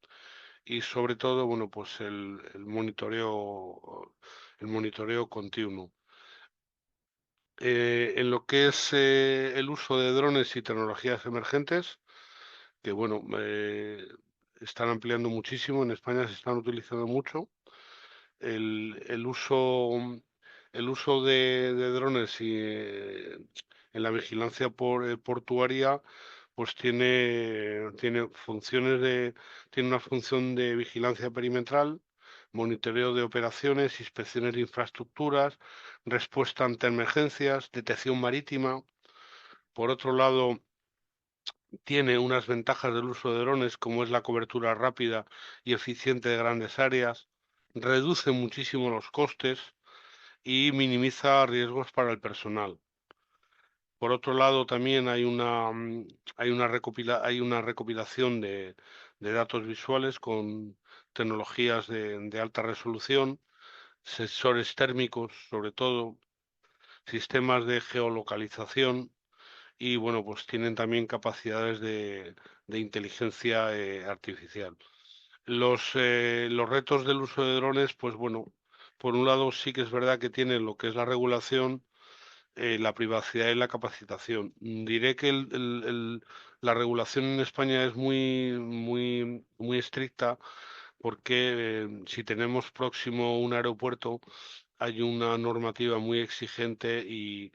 Y sobre todo, bueno, pues el monitoreo continuo. En lo que es el uso de drones y tecnologías emergentes, que bueno, están ampliando muchísimo, en España se están utilizando mucho. El, el uso, el uso de drones y, en la vigilancia portuaria, pues tiene una función de vigilancia perimetral, monitoreo de operaciones, inspecciones de infraestructuras, respuesta ante emergencias, detección marítima. Por otro lado, tiene unas ventajas del uso de drones, como es la cobertura rápida y eficiente de grandes áreas, reduce muchísimo los costes y minimiza riesgos para el personal. Por otro lado, también hay una recopilación de datos visuales con tecnologías de alta resolución, sensores térmicos, sobre todo, sistemas de geolocalización y, bueno, pues tienen también capacidades de inteligencia artificial. Los retos del uso de drones, pues bueno, por un lado sí que es verdad que tienen lo que es la regulación, la privacidad y la capacitación. Diré que la regulación en España es muy estricta porque si tenemos próximo un aeropuerto, hay una normativa muy exigente y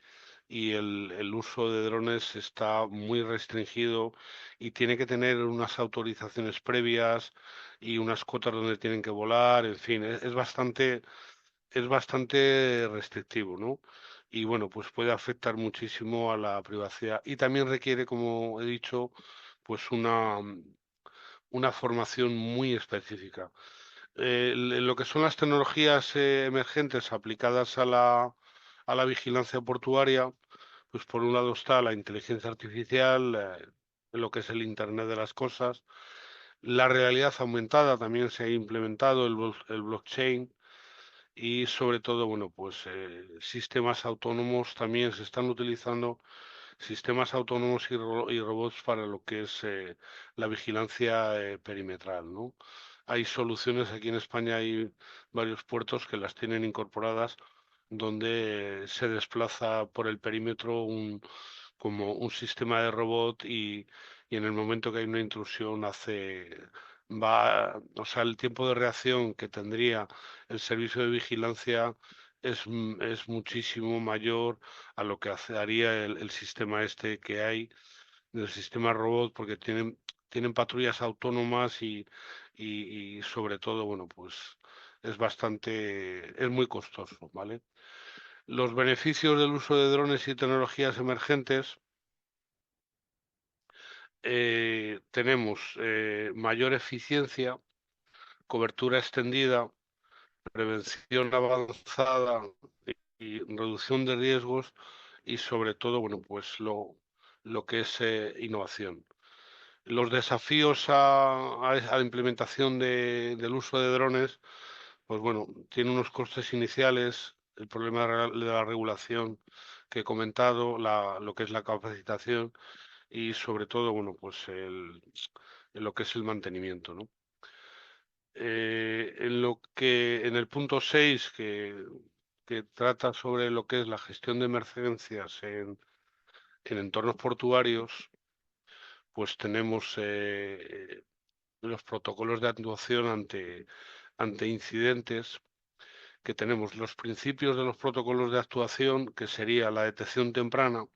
el uso de drones está muy restringido y tiene que tener unas autorizaciones previas y unas cuotas donde tienen que volar, en fin, es bastante restrictivo, ¿no? Y bueno, pues puede afectar muchísimo a la privacidad. Y también requiere, como he dicho, pues una formación muy específica. Lo que son las tecnologías emergentes aplicadas a la vigilancia portuaria, pues por un lado está la inteligencia artificial, lo que es el Internet de las cosas, la realidad aumentada también se ha implementado, el blockchain, y sobre todo, bueno, pues sistemas autónomos también se están utilizando, sistemas autónomos y robots para lo que es la vigilancia perimetral, ¿no? Hay soluciones, aquí en España hay varios puertos que las tienen incorporadas donde se desplaza por el perímetro como un sistema de robot y en el momento que hay una intrusión o sea, el tiempo de reacción que tendría el servicio de vigilancia es muchísimo mayor a lo que haría el sistema este que hay, del sistema robot, porque tienen patrullas autónomas y sobre todo, bueno, pues es muy costoso, ¿vale? Los beneficios del uso de drones y tecnologías emergentes, tenemos mayor eficiencia, cobertura extendida, prevención avanzada y reducción de riesgos y sobre todo, bueno, pues lo que es innovación. Los desafíos a la implementación del uso de drones, pues bueno, tiene unos costes iniciales, el problema de la regulación que he comentado, lo que es la capacitación y sobre todo, bueno, pues lo que es el mantenimiento, ¿no? En el punto 6 que trata sobre lo que es la gestión de emergencias en entornos portuarios, pues tenemos los protocolos de actuación ante incidentes, que tenemos los principios de los protocolos de actuación, que sería la detección temprana,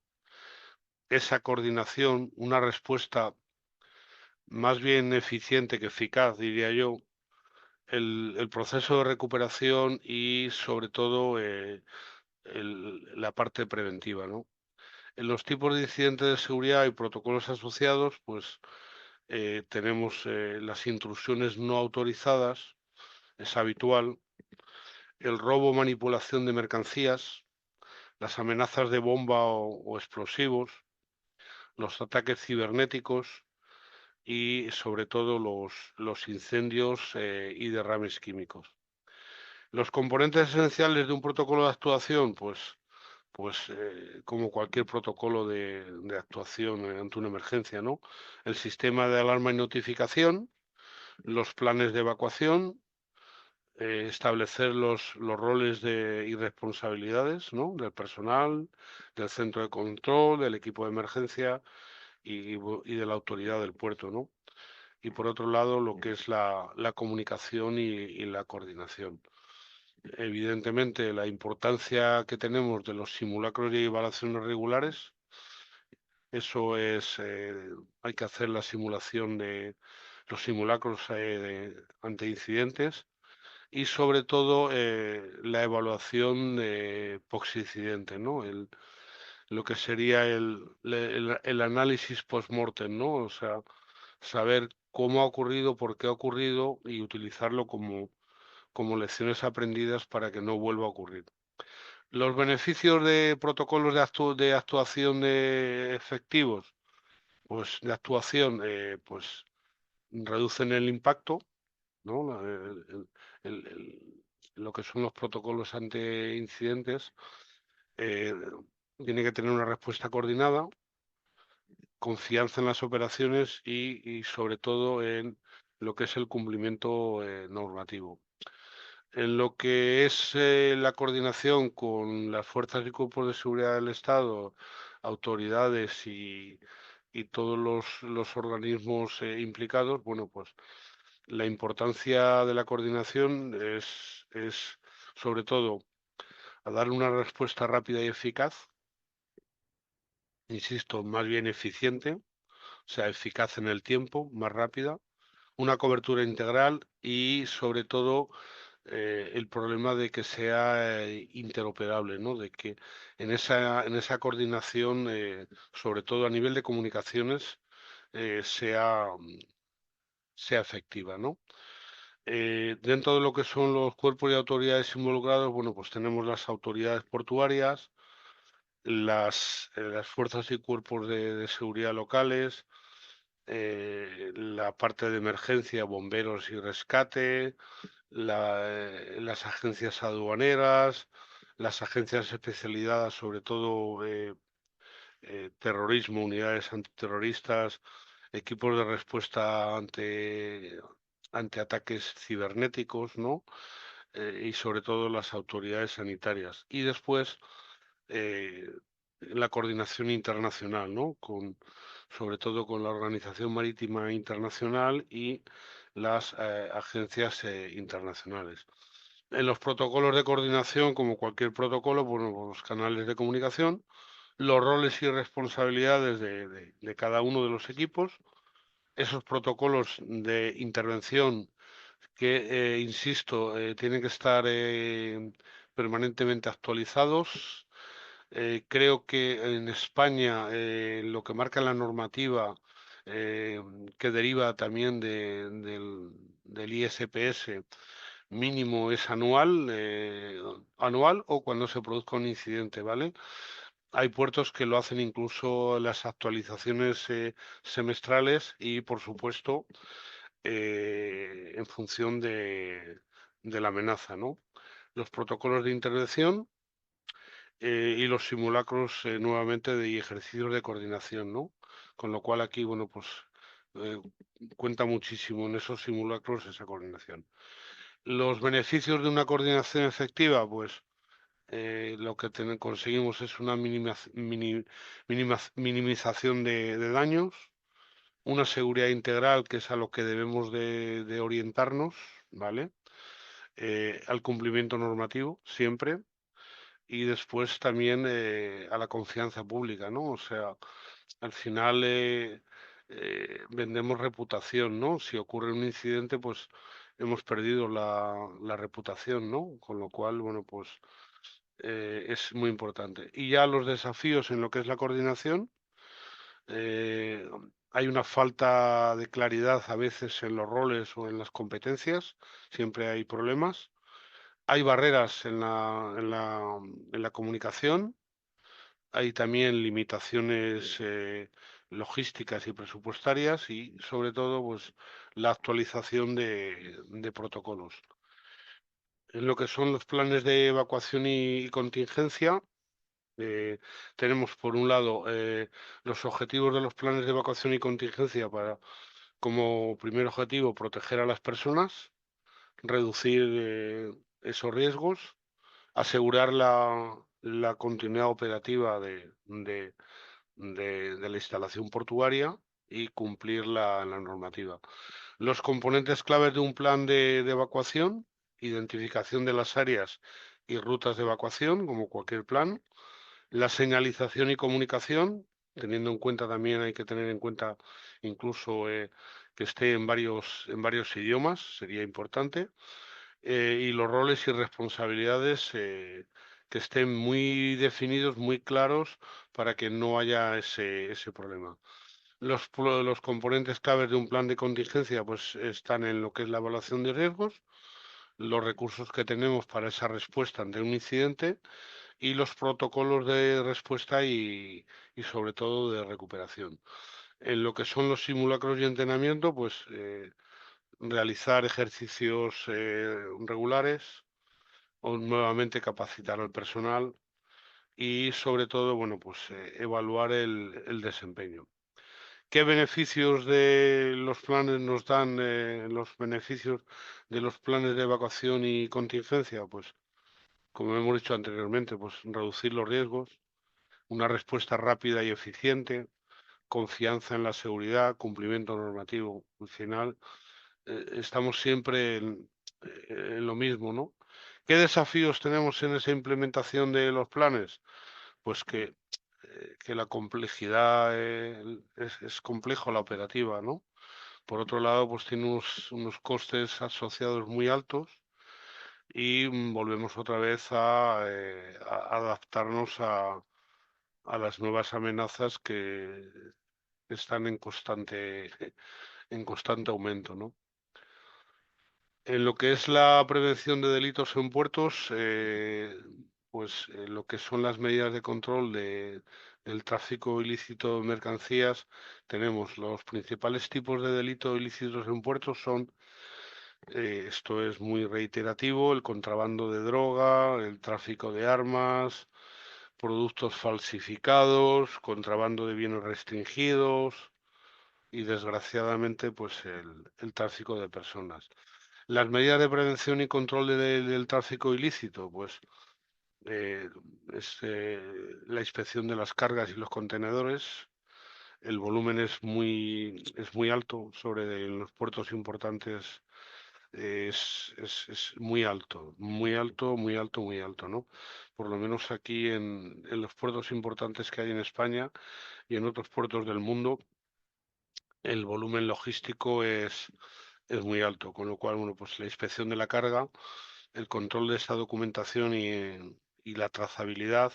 esa coordinación, una respuesta más bien eficiente que eficaz, diría yo, el proceso de recuperación y sobre todo la parte preventiva, ¿no? En los tipos de incidentes de seguridad y protocolos asociados, pues tenemos las intrusiones no autorizadas, es habitual, el robo o manipulación de mercancías, las amenazas de bomba o explosivos, los ataques cibernéticos y sobre todo los incendios y derrames químicos. Los componentes esenciales de un protocolo de actuación, pues como cualquier protocolo de actuación ante una emergencia, ¿no? El sistema de alarma y notificación, los planes de evacuación, establecer los roles y responsabilidades, ¿no? Del personal, del centro de control, del equipo de emergencia y de la autoridad del puerto, ¿no? Y por otro lado, lo que es la comunicación y la coordinación. Evidentemente, la importancia que tenemos de los simulacros y evaluaciones regulares, eso es, hay que hacer la simulación de los simulacros ante incidentes y sobre todo la evaluación de post-incidente, ¿no? Lo que sería el análisis post-mortem, ¿no? O sea, saber cómo ha ocurrido, por qué ha ocurrido y utilizarlo como lecciones aprendidas para que no vuelva a ocurrir. Los beneficios de protocolos de actuación efectivos, pues de actuación, pues reducen el impacto, ¿no? Lo que son los protocolos ante incidentes, eh, tiene que tener una respuesta coordinada, confianza en las operaciones y sobre todo en lo que es el cumplimiento normativo. En lo que es la coordinación con las fuerzas y cuerpos de seguridad del Estado, autoridades y todos los organismos implicados, bueno, pues la importancia de la coordinación es sobre todo a dar una respuesta rápida y eficaz, insisto, más bien eficiente, o sea, eficaz en el tiempo, más rápida, una cobertura integral y sobre todo el problema de que sea interoperable, ¿no? De que en esa coordinación, sobre todo a nivel de comunicaciones, sea efectiva, ¿no? Dentro de lo que son los cuerpos y autoridades involucrados, bueno, pues tenemos las autoridades portuarias, las fuerzas y cuerpos de seguridad locales, la parte de emergencia, bomberos y rescate, las agencias aduaneras, las agencias especializadas, sobre todo terrorismo, unidades antiterroristas, equipos de respuesta ante ataques cibernéticos, ¿no? Y sobre todo las autoridades sanitarias. Y después eh, la coordinación internacional, ¿no? Sobre todo con la Organización Marítima Internacional y las agencias internacionales. En los protocolos de coordinación, como cualquier protocolo, bueno, pues los canales de comunicación, los roles y responsabilidades de cada uno de los equipos, esos protocolos de intervención que, insisto, tienen que estar permanentemente actualizados. Creo que en España lo que marca la normativa eh, que deriva también del ISPS mínimo es anual o cuando se produzca un incidente, ¿vale? Hay puertos que lo hacen incluso las actualizaciones semestrales y, por supuesto, en función de la amenaza, ¿no? Los protocolos de intervención y los simulacros nuevamente de ejercicios de coordinación, ¿no? Con lo cual aquí, bueno, pues eh, cuenta muchísimo en esos simulacros esa coordinación. Los beneficios de una coordinación efectiva, pues lo que conseguimos es una minimización de daños, una seguridad integral, que es a lo que debemos de orientarnos, ¿vale? Al cumplimiento normativo, siempre, y después también a la confianza pública, ¿no? O sea, al final vendemos reputación, ¿no? Si ocurre un incidente, pues hemos perdido la reputación, ¿no? Con lo cual, bueno, pues es muy importante. Y ya los desafíos en lo que es la coordinación, eh, hay una falta de claridad a veces en los roles o en las competencias, siempre hay problemas. Hay barreras en la comunicación, hay también limitaciones logísticas y presupuestarias y sobre todo pues la actualización de protocolos. En lo que son los planes de evacuación y contingencia, eh, tenemos por un lado los objetivos de los planes de evacuación y contingencia para, como primer objetivo, proteger a las personas, reducir esos riesgos, asegurar la continuidad operativa de la instalación portuaria y cumplir la normativa. Los componentes claves de un plan de evacuación, identificación de las áreas y rutas de evacuación, como cualquier plan, la señalización y comunicación, teniendo en cuenta también, hay que tener en cuenta incluso que esté en varios idiomas, sería importante, y los roles y responsabilidades que estén muy definidos, muy claros, para que no haya ese problema. Los componentes claves de un plan de contingencia pues están en lo que es la evaluación de riesgos, los recursos que tenemos para esa respuesta ante un incidente y los protocolos de respuesta y sobre todo de recuperación. En lo que son los simulacros y entrenamiento, pues realizar ejercicios regulares o nuevamente capacitar al personal y sobre todo, bueno, pues evaluar el desempeño. ¿Qué beneficios de los planes nos dan los beneficios de los planes de evacuación y contingencia? Pues, como hemos dicho anteriormente, pues reducir los riesgos, una respuesta rápida y eficiente, confianza en la seguridad, cumplimiento normativo. Al final, estamos siempre en lo mismo, ¿no? ¿Qué desafíos tenemos en esa implementación de los planes? Pues que la complejidad es complejo la operativa, ¿no? Por otro lado, pues tiene unos costes asociados muy altos y volvemos otra vez a adaptarnos a las nuevas amenazas que están en constante aumento, ¿no? En lo que es la prevención de delitos en puertos, pues lo que son las medidas de control del tráfico ilícito de mercancías, tenemos los principales tipos de delitos ilícitos en puertos son, esto es muy reiterativo, el contrabando de droga, el tráfico de armas, productos falsificados, contrabando de bienes restringidos y desgraciadamente pues el tráfico de personas. Las medidas de prevención y control del tráfico ilícito, pues eh, es la inspección de las cargas y los contenedores. El volumen es muy alto, sobre en los puertos importantes es muy alto, muy alto, muy alto, muy alto, ¿no? Por lo menos aquí en los puertos importantes que hay en España y en otros puertos del mundo, el volumen logístico es muy alto, con lo cual, bueno, pues la inspección de la carga, el control de esa documentación y la trazabilidad,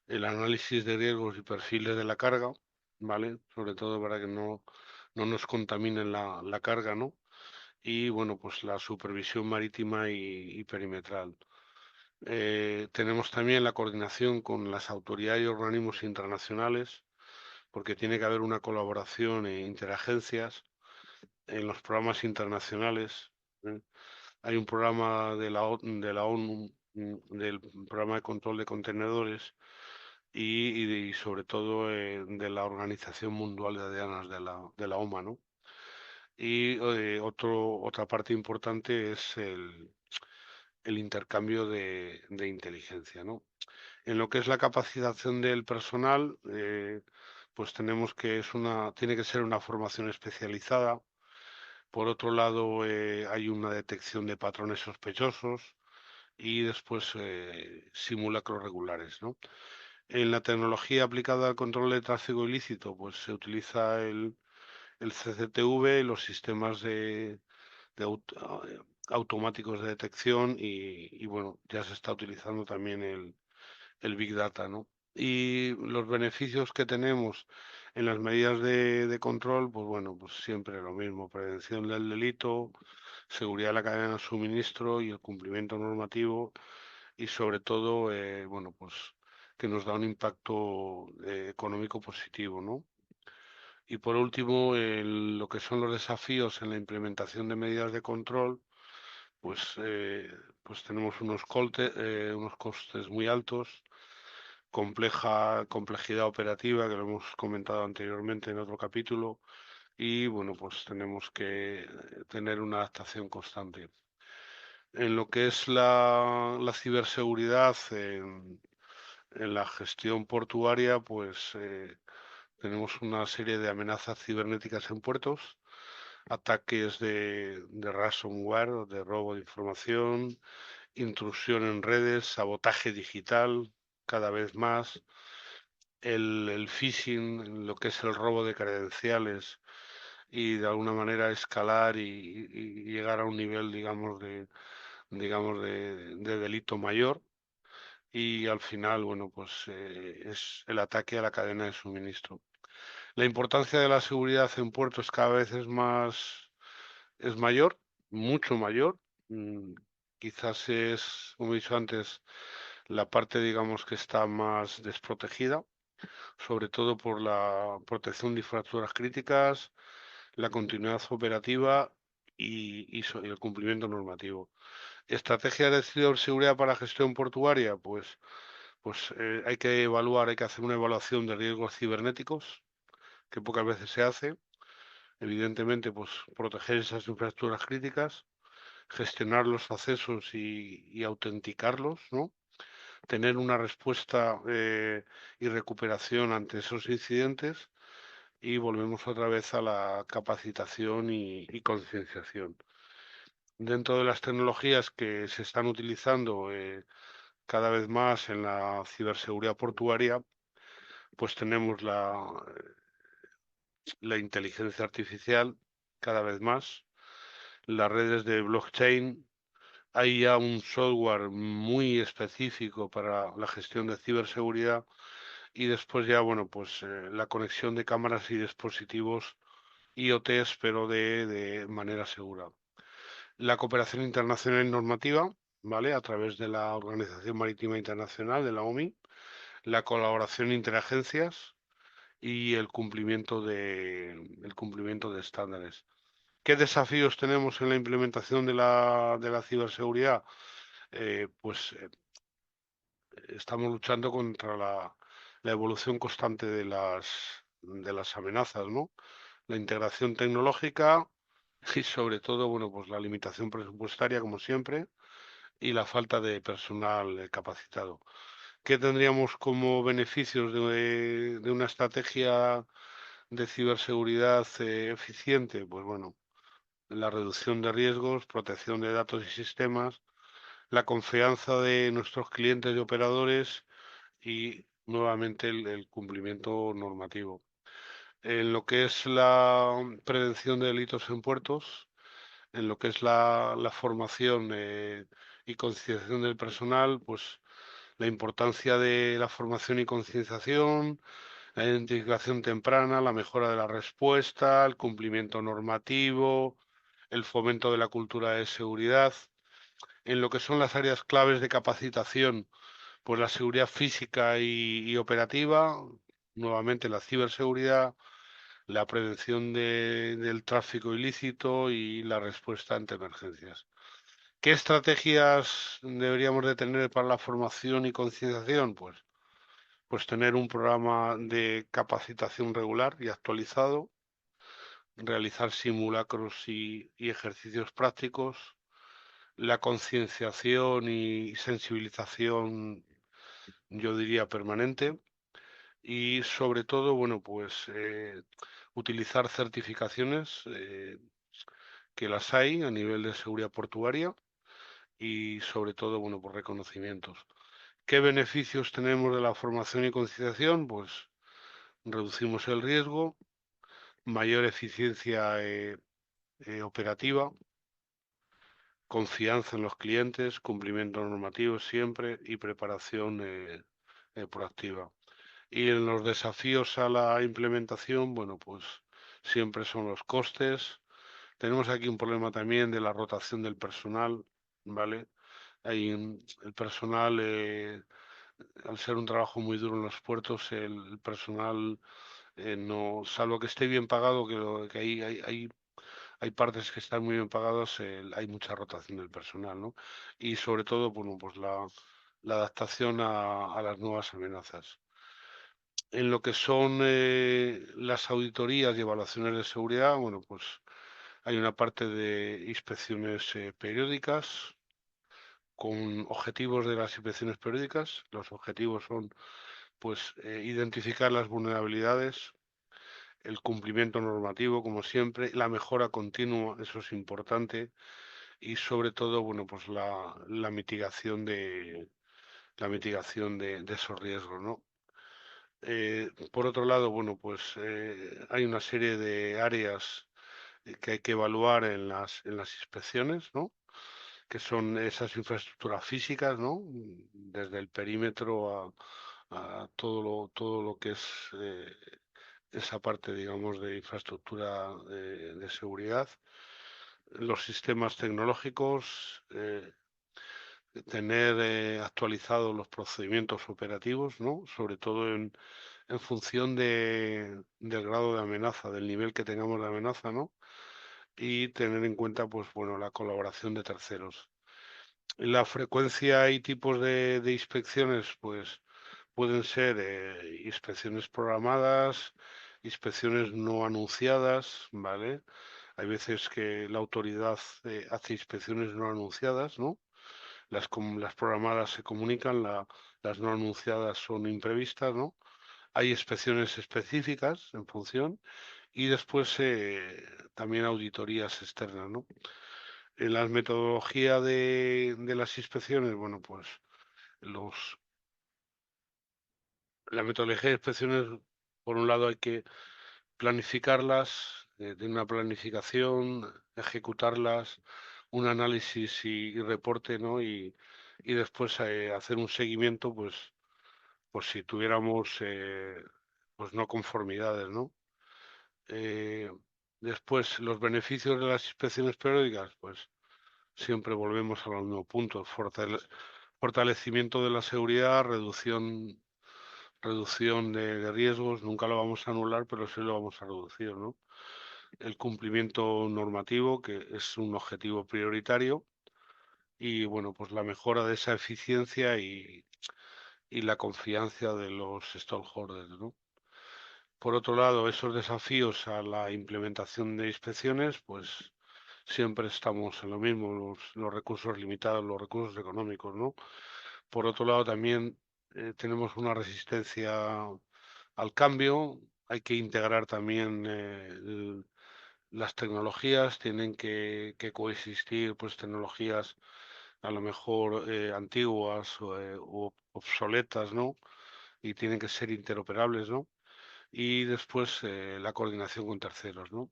el análisis de riesgos y perfiles de la carga, ¿vale? Sobre todo para que no nos contaminen la carga, ¿no? Y bueno, pues la supervisión marítima y perimetral. Tenemos también la coordinación con las autoridades y organismos internacionales, porque tiene que haber una colaboración e interagencias en los programas internacionales. ¿Eh? Hay un programa de la ONU, del programa de control de contenedores y sobre todo de la Organización Mundial de Aduanas, de la OMA, ¿no? Y otra parte importante es el intercambio de inteligencia, ¿no? En lo que es la capacitación del personal, pues tenemos que tiene que ser una formación especializada. Por otro lado, hay una detección de patrones sospechosos y después simulacros regulares, ¿no? En la tecnología aplicada al control de tráfico ilícito, pues se utiliza el CCTV y los sistemas de automáticos de detección y, bueno, ya se está utilizando también el Big Data, ¿no? Y los beneficios que tenemos en las medidas de control, pues bueno, pues siempre lo mismo, prevención del delito, seguridad de la cadena de suministro y el cumplimiento normativo y sobre todo, bueno, pues que nos da un impacto económico positivo, ¿no? Y por último, lo que son los desafíos en la implementación de medidas de control, pues, pues tenemos unos costes muy altos, complejidad operativa, que lo hemos comentado anteriormente en otro capítulo, y bueno, pues tenemos que tener una adaptación constante. En lo que es la ciberseguridad en la gestión portuaria, pues tenemos una serie de amenazas cibernéticas en puertos, ataques de ransomware, de robo de información, intrusión en redes, sabotaje digital, cada vez más, el phishing, lo que es el robo de credenciales y de alguna manera escalar y llegar a un nivel, digamos, de delito mayor. Y al final, bueno, pues es el ataque a la cadena de suministro. La importancia de la seguridad en puertos cada vez es mayor, mucho mayor. Mm, Quizás es, como he dicho antes, la parte, digamos, que está más desprotegida, sobre todo por la protección de infraestructuras críticas, la continuidad operativa y el cumplimiento normativo. ¿Estrategia de ciberseguridad para gestión portuaria? Pues hay que evaluar, hay que hacer una evaluación de riesgos cibernéticos, que pocas veces se hace. Evidentemente, pues proteger esas infraestructuras críticas, gestionar los accesos y autenticarlos, ¿no? Tener una respuesta y recuperación ante esos incidentes y volvemos otra vez a la capacitación y concienciación. Dentro de las tecnologías que se están utilizando cada vez más en la ciberseguridad portuaria, pues tenemos la inteligencia artificial cada vez más, las redes de blockchain. Hay ya un software muy específico para la gestión de ciberseguridad y después ya, bueno, pues la conexión de cámaras y dispositivos IoTs, pero de manera segura. La cooperación internacional y normativa, ¿vale? A través de la Organización Marítima Internacional, de la OMI, la colaboración interagencias y el cumplimiento de estándares. ¿Qué desafíos tenemos en la implementación de la ciberseguridad? Pues estamos luchando contra la evolución constante de las amenazas, ¿no? La integración tecnológica y sobre todo, bueno, pues la limitación presupuestaria, como siempre, y la falta de personal capacitado. ¿Qué tendríamos como beneficios de una estrategia de ciberseguridad eficiente? Pues bueno, la reducción de riesgos, protección de datos y sistemas, la confianza de nuestros clientes y operadores y nuevamente el cumplimiento normativo. En lo que es la prevención de delitos en puertos, en lo que es la formación y concienciación del personal, pues la importancia de la formación y concienciación, la identificación temprana, la mejora de la respuesta, el cumplimiento normativo, el fomento de la cultura de seguridad. En lo que son las áreas claves de capacitación, pues la seguridad física y operativa, nuevamente la ciberseguridad, la prevención del tráfico ilícito y la respuesta ante emergencias. ¿Qué estrategias deberíamos de tener para la formación y concienciación? Pues tener un programa de capacitación regular y actualizado, realizar simulacros y ejercicios prácticos, la concienciación y sensibilización, yo diría, permanente, y sobre todo, bueno, pues utilizar certificaciones que las hay a nivel de seguridad portuaria y sobre todo, bueno, por reconocimientos. ¿Qué beneficios tenemos de la formación y concienciación? Pues reducimos el riesgo, mayor eficiencia operativa, confianza en los clientes, cumplimiento normativo siempre y preparación proactiva. Y en los desafíos a la implementación, bueno, pues siempre son los costes. Tenemos aquí un problema también de la rotación del personal, ¿vale? El personal al ser un trabajo muy duro en los puertos, el personal no, salvo que esté bien pagado, que hay partes que están muy bien pagadas, hay mucha rotación del personal, ¿no? Y sobre todo, bueno, pues la adaptación a las nuevas amenazas. En lo que son las auditorías y evaluaciones de seguridad, bueno, pues hay una parte de inspecciones periódicas con objetivos de las inspecciones periódicas. Los objetivos son, pues, identificar las vulnerabilidades, el cumplimiento normativo, como siempre, la mejora continua, eso es importante, y sobre todo, bueno, pues la mitigación de esos riesgos, ¿no? Por otro lado, bueno, pues hay una serie de áreas que hay que evaluar en las inspecciones, ¿no? Que son esas infraestructuras físicas, ¿no? Desde el perímetro a todo lo que es esa parte, digamos, de infraestructura de seguridad, los sistemas tecnológicos, tener actualizados los procedimientos operativos, ¿no? Sobre todo en función del grado de amenaza, del nivel que tengamos de amenaza, ¿no? Y tener en cuenta, pues bueno, la colaboración de terceros. La frecuencia y tipos de inspecciones, pues pueden ser inspecciones programadas, inspecciones no anunciadas, ¿vale? Hay veces que la autoridad hace inspecciones no anunciadas, ¿no? Las programadas se comunican, las no anunciadas son imprevistas, ¿no? Hay inspecciones específicas en función y después también auditorías externas, ¿no? En la metodología de las inspecciones, bueno, pues los, la metodología de inspecciones, por un lado hay que planificarlas, de una planificación, ejecutarlas, un análisis y reporte, ¿no? Y después hacer un seguimiento, pues si tuviéramos pues no conformidades, ¿no? Eh, Después, los beneficios de las inspecciones periódicas, pues siempre volvemos a los mismos puntos. Fortalecimiento de la seguridad, reducción de riesgos, nunca lo vamos a anular, pero sí lo vamos a reducir, ¿no? El cumplimiento normativo, que es un objetivo prioritario, y bueno, pues la mejora de esa eficiencia y la confianza de los stakeholders, ¿no? Por otro lado, esos desafíos a la implementación de inspecciones, pues siempre estamos en lo mismo, los recursos limitados, los recursos económicos, ¿no? Por otro lado, también tenemos una resistencia al cambio, hay que integrar también las tecnologías, tienen que coexistir pues tecnologías a lo mejor antiguas o obsoletas, ¿no? Y tienen que ser interoperables, ¿no? Y después la coordinación con terceros, ¿no?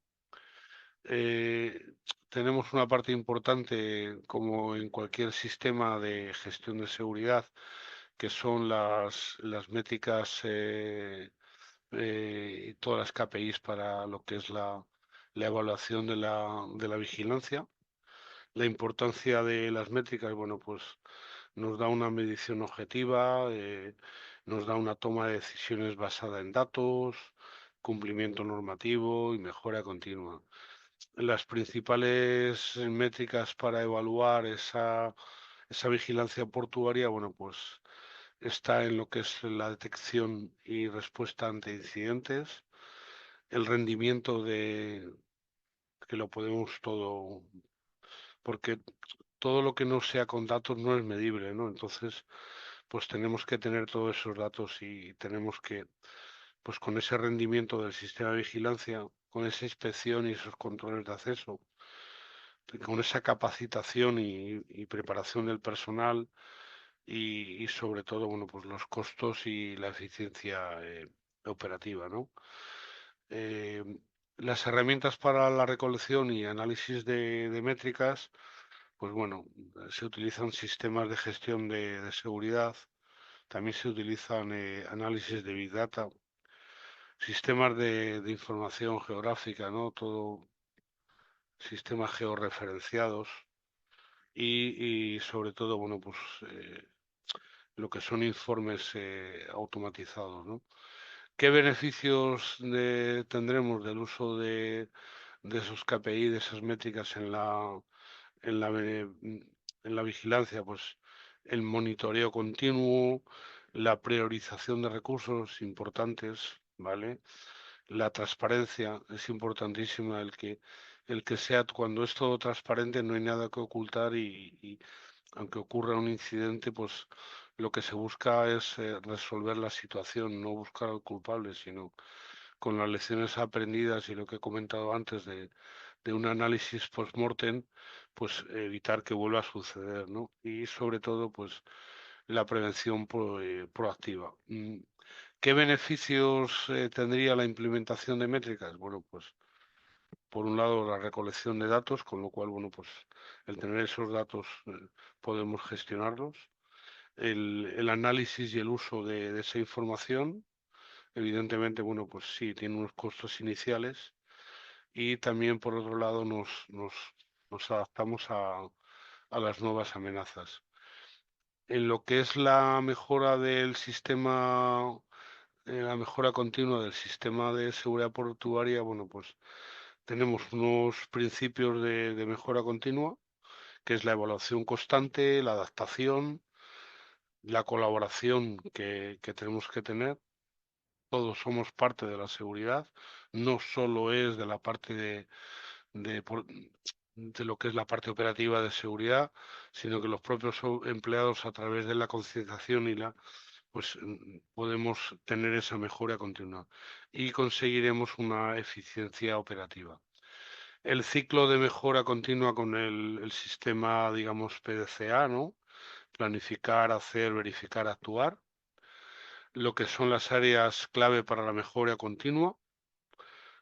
Eh, Tenemos una parte importante, como en cualquier sistema de gestión de seguridad, que son las métricas y todas las KPIs para lo que es la evaluación de la vigilancia. La importancia de las métricas, bueno, pues nos da una medición objetiva, nos da una toma de decisiones basada en datos, cumplimiento normativo y mejora continua. Las principales métricas para evaluar esa vigilancia portuaria, bueno, pues está en lo que es la detección y respuesta ante incidentes, el rendimiento que lo podemos todo, porque todo lo que no sea con datos no es medible, ¿no? Entonces, pues tenemos que tener todos esos datos y tenemos que, pues con ese rendimiento del sistema de vigilancia, con esa inspección y esos controles de acceso, con esa capacitación y preparación del personal y sobre todo, bueno, pues los costos y la eficiencia operativa, ¿no? Eh, las herramientas para la recolección y análisis de métricas, pues bueno, se utilizan sistemas de gestión de seguridad, también se utilizan análisis de Big Data, sistemas de información geográfica, ¿no? Todo sistemas georreferenciados y sobre todo, bueno, pues lo que son informes automatizados, ¿no? ¿Qué beneficios tendremos del uso de esos KPI, de esas métricas en la, ve- en la vigilancia? Pues el monitoreo continuo, la priorización de recursos importantes, ¿vale? La transparencia es importantísima, el que sea, cuando es todo transparente no hay nada que ocultar y aunque ocurra un incidente, pues lo que se busca es resolver la situación, no buscar al culpable, sino con las lecciones aprendidas y lo que he comentado antes de un análisis post-mortem, pues evitar que vuelva a suceder, ¿no? Y sobre todo, pues la prevención proactiva. ¿Qué beneficios tendría la implementación de métricas? Bueno, pues por un lado la recolección de datos, con lo cual, bueno, pues el tener esos datos podemos gestionarlos. El análisis y el uso de esa información, evidentemente, bueno, pues sí, tiene unos costos iniciales y también por otro lado nos adaptamos a las nuevas amenazas. En lo que es la mejora del sistema, la mejora continua del sistema de seguridad portuaria, bueno, pues tenemos unos principios de mejora continua, que es la evaluación constante, la adaptación, la colaboración que tenemos que tener. Todos somos parte de la seguridad, no solo es de la parte de lo que es la parte operativa de seguridad, sino que los propios empleados a través de la concienciación pues podemos tener esa mejora continua y conseguiremos una eficiencia operativa. El ciclo de mejora continua con el sistema, digamos, PDCA, ¿no? Planificar, hacer, verificar, actuar. Lo que son las áreas clave para la mejora continua,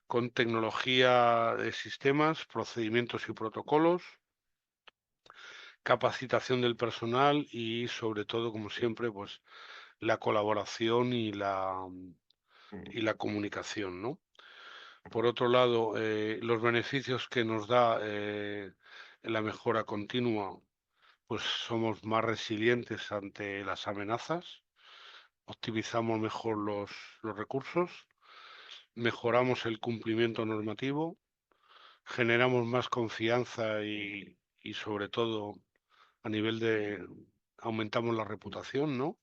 con tecnología de sistemas, procedimientos y protocolos, capacitación del personal y sobre todo, como siempre, pues la colaboración y la comunicación, ¿no? Por otro lado, los beneficios que nos da la mejora continua, pues somos más resilientes ante las amenazas, optimizamos mejor los recursos, mejoramos el cumplimiento normativo, generamos más confianza y sobre todo a nivel de aumentamos la reputación, ¿no?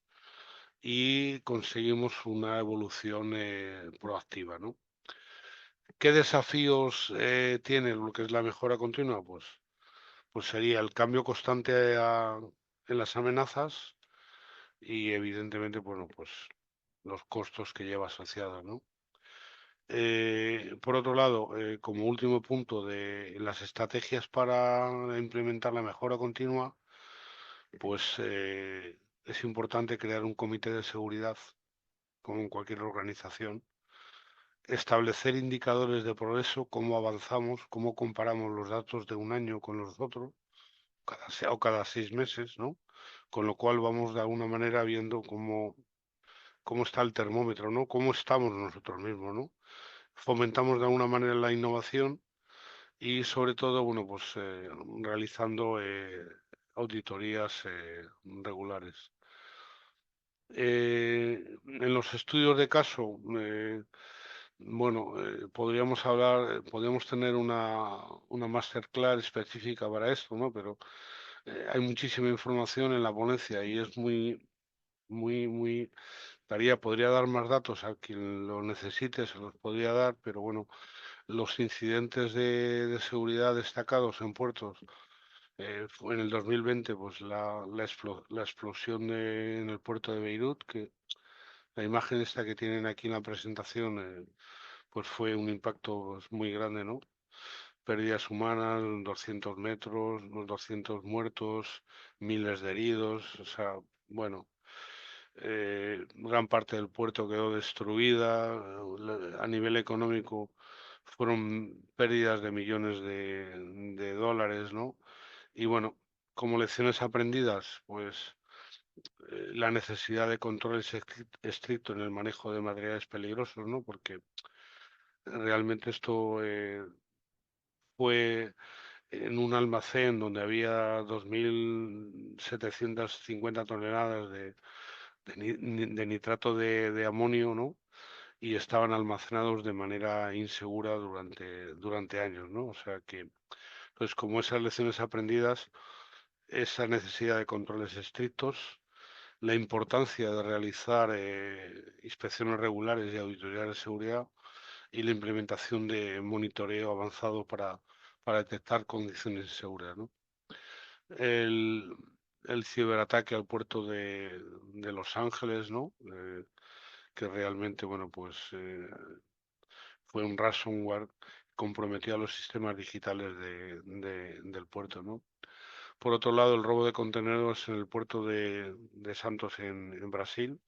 Y conseguimos una evolución proactiva, ¿no? ¿Qué desafíos tiene lo que es la mejora continua? Pues sería el cambio constante en las amenazas y evidentemente, bueno, pues los costos que lleva asociados, ¿no? Por otro lado, como último punto de las estrategias para implementar la mejora continua, pues es importante crear un comité de seguridad, como en cualquier organización, establecer indicadores de progreso, cómo avanzamos, cómo comparamos los datos de un año con los otros, o cada 6 meses, ¿no? Con lo cual vamos de alguna manera viendo cómo está el termómetro, ¿no? Cómo estamos nosotros mismos, ¿no? Fomentamos de alguna manera la innovación y sobre todo, bueno, pues realizando auditorías regulares. En los estudios de caso, bueno, podríamos tener una masterclass específica para esto, ¿no? Pero hay muchísima información en la ponencia y es muy, podría dar más datos a quien lo necesite, se los podría dar, pero bueno, los incidentes de seguridad destacados en puertos, fue en el 2020, pues la explosión en el puerto de Beirut, que la imagen esta que tienen aquí en la presentación, pues fue un impacto pues, muy grande, ¿no? Pérdidas humanas, 200 metros, unos 200 muertos, miles de heridos, o sea, bueno, gran parte del puerto quedó destruida, a nivel económico fueron pérdidas de millones de dólares, ¿no? Y bueno, como lecciones aprendidas, pues la necesidad de controles estricto en el manejo de materiales peligrosos, ¿no? Porque realmente esto fue en un almacén donde había 2.750 toneladas de nitrato de amonio, ¿no? Y estaban almacenados de manera insegura durante años, ¿no? O sea que, pues como esas lecciones aprendidas, esa necesidad de controles estrictos, la importancia de realizar inspecciones regulares y auditorías de seguridad y la implementación de monitoreo avanzado para detectar condiciones inseguras, ¿no? El, el ciberataque al puerto de Los Ángeles, ¿no? Que realmente, bueno, pues fue un ransomware que comprometió a los sistemas digitales del puerto, ¿no? Por otro lado, el robo de contenedores en el puerto de Santos en Brasil,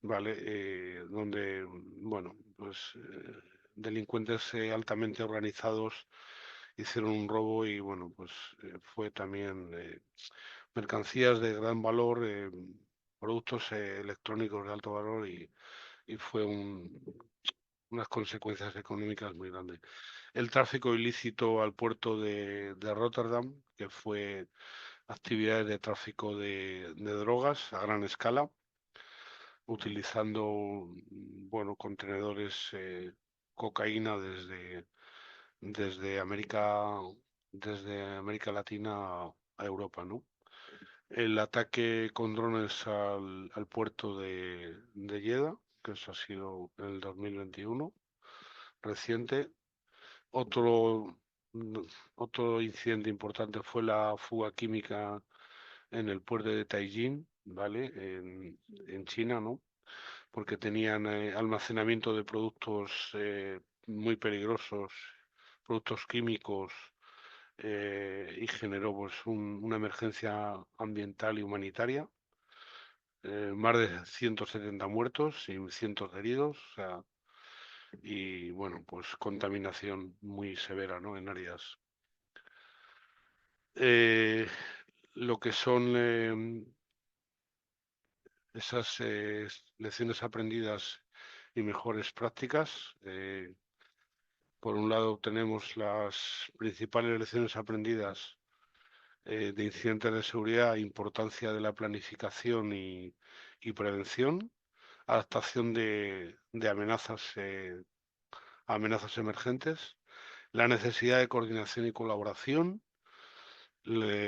¿vale? Donde, bueno, pues delincuentes altamente organizados hicieron un robo y, bueno, pues fue también mercancías de gran valor, productos electrónicos de alto valor y fue unas consecuencias económicas muy grandes. El tráfico ilícito al puerto de Rotterdam, que fue actividades de tráfico de drogas a gran escala, utilizando, bueno, contenedores cocaína desde América, desde América Latina a Europa, ¿no? El ataque con drones al puerto de Jeddah, que eso ha sido en el 2021, reciente. Otro, mm, otro incidente importante fue la fuga química en el puerto de Tianjin, ¿vale? En China, ¿no? Porque tenían almacenamiento de productos muy peligrosos, productos químicos, y generó pues una emergencia ambiental y humanitaria. Más de 170 muertos y cientos de heridos, o sea, y bueno, pues contaminación muy severa, ¿no? En áreas. Eh, lo que son esas lecciones aprendidas y mejores prácticas. Por un lado tenemos las principales lecciones aprendidas de incidentes de seguridad, importancia de la planificación y prevención, adaptación de amenazas a amenazas emergentes, la necesidad de coordinación y colaboración,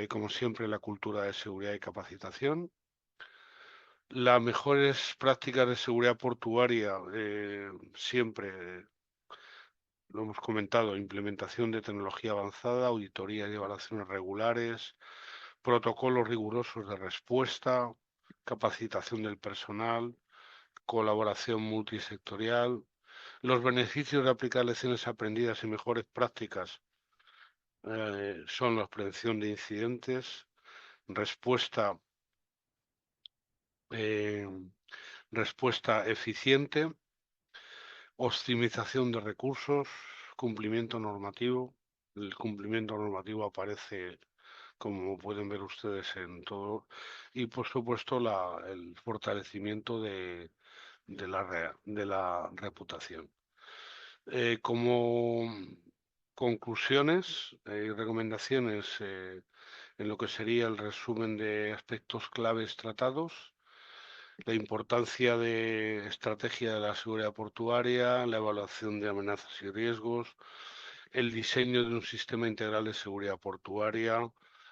como siempre la cultura de seguridad y capacitación, las mejores prácticas de seguridad portuaria, siempre lo hemos comentado, implementación de tecnología avanzada, auditoría y evaluaciones regulares, protocolos rigurosos de respuesta, capacitación del personal, colaboración multisectorial, los beneficios de aplicar lecciones aprendidas y mejores prácticas son la prevención de incidentes, respuesta, eh, respuesta eficiente, optimización de recursos, cumplimiento normativo. El cumplimiento normativo aparece, como pueden ver ustedes, en todo. Y por supuesto el fortalecimiento de la reputación. Como conclusiones y recomendaciones en lo que sería el resumen de aspectos claves tratados, la importancia de estrategia de la seguridad portuaria, la evaluación de amenazas y riesgos, el diseño de un sistema integral de seguridad portuaria,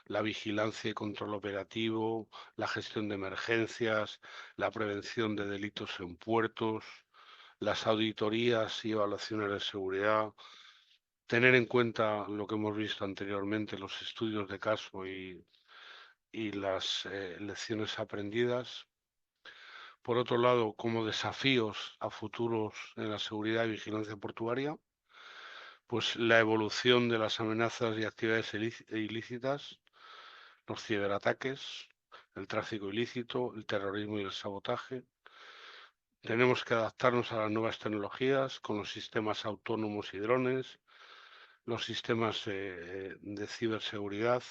la vigilancia y control operativo, la gestión de emergencias, la prevención de delitos en puertos, las auditorías y evaluaciones de seguridad, tener en cuenta lo que hemos visto anteriormente, los estudios de caso y las lecciones aprendidas. Por otro lado, como desafíos a futuros en la seguridad y vigilancia portuaria, pues la evolución de las amenazas y actividades ilícitas, los ciberataques, el tráfico ilícito, el terrorismo y el sabotaje. Tenemos que adaptarnos a las nuevas tecnologías con los sistemas autónomos y drones, los sistemas de ciberseguridad,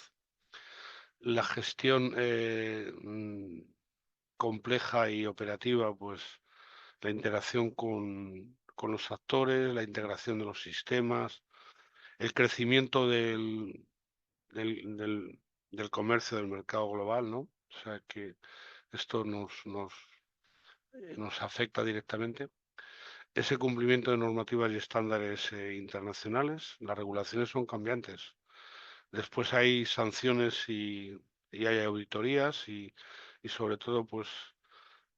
la gestión compleja y operativa, pues la interacción con los actores, la integración de los sistemas, el crecimiento del comercio del mercado global, ¿no? O sea que esto nos afecta directamente. Ese cumplimiento de normativas y estándares internacionales, las regulaciones son cambiantes. Después hay sanciones y hay auditorías y sobre todo pues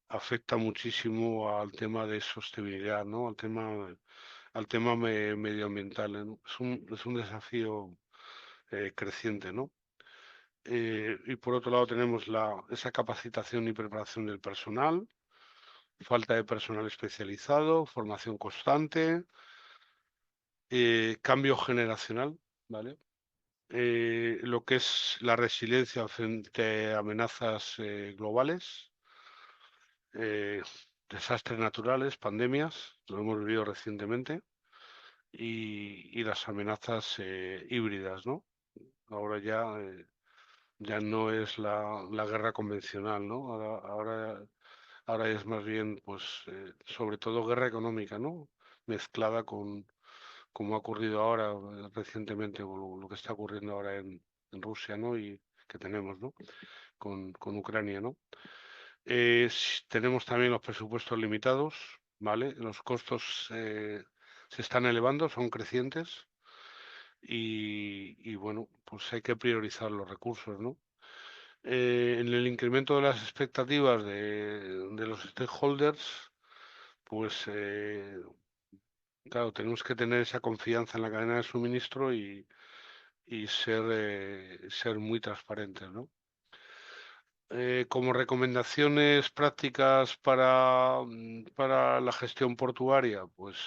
afecta muchísimo al tema de sostenibilidad, ¿no? Al tema medioambiental, ¿no? Es un desafío creciente, ¿no? Y por otro lado tenemos esa capacitación y preparación del personal, falta de personal especializado, formación constante, cambio generacional, ¿vale? Lo que es la resiliencia frente a amenazas globales, eh, desastres naturales, pandemias, lo hemos vivido recientemente, y las amenazas híbridas, ¿no? Ahora ya no es la guerra convencional, ¿no? Ahora es más bien, pues, sobre todo guerra económica, ¿no? Mezclada con, como ha ocurrido ahora recientemente, o lo que está ocurriendo ahora en Rusia, ¿no? Y que tenemos, ¿no? Con Ucrania, ¿no? Tenemos también los presupuestos limitados, ¿vale? Los costos se están elevando, son crecientes y bueno, pues hay que priorizar los recursos, ¿no? En el incremento de las expectativas de los stakeholders, pues claro, tenemos que tener esa confianza en la cadena de suministro y ser muy transparentes, ¿no? Como recomendaciones prácticas para la gestión portuaria, pues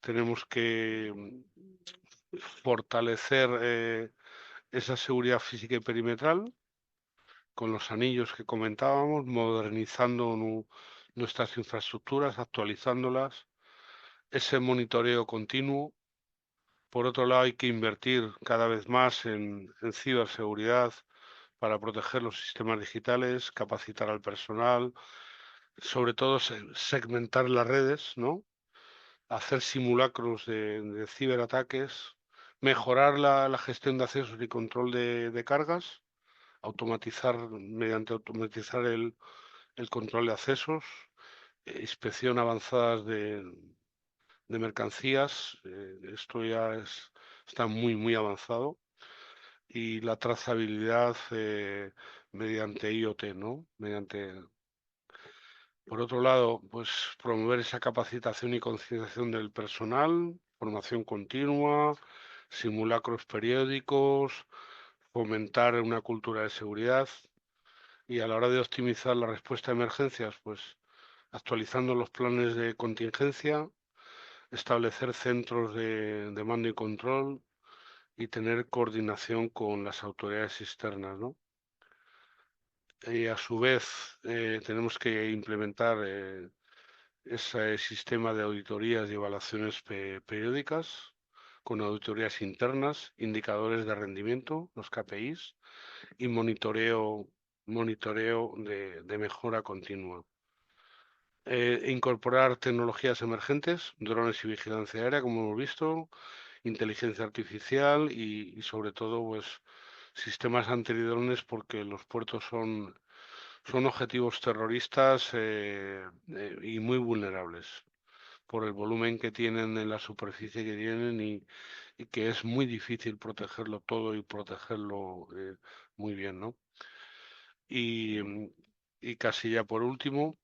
tenemos que fortalecer esa seguridad física y perimetral con los anillos que comentábamos, modernizando nuestras infraestructuras, actualizándolas, ese monitoreo continuo. Por otro lado, hay que invertir cada vez más en ciberseguridad para proteger los sistemas digitales, capacitar al personal, sobre todo segmentar las redes, ¿no? Hacer simulacros de ciberataques, mejorar la gestión de accesos y control de cargas, mediante automatizar el control de accesos, inspección avanzadas de mercancías, esto está muy, muy avanzado, y la trazabilidad mediante IoT, ¿no? Por otro lado, pues promover esa capacitación y concienciación del personal, formación continua, simulacros periódicos, fomentar una cultura de seguridad y a la hora de optimizar la respuesta a emergencias, pues actualizando los planes de contingencia, establecer centros de mando y control y tener coordinación con las autoridades externas, ¿no? Y a su vez tenemos que implementar ese sistema de auditorías y evaluaciones periódicas con auditorías internas, indicadores de rendimiento, los KPIs, y monitoreo de mejora continua. Incorporar tecnologías emergentes, drones y vigilancia aérea, como hemos visto, inteligencia artificial y sobre todo, pues, sistemas antidrones porque los puertos son objetivos terroristas y muy vulnerables por el volumen que tienen en la superficie que tienen y que es muy difícil protegerlo todo y protegerlo muy bien, ¿no? Y, mm, y casi ya por último,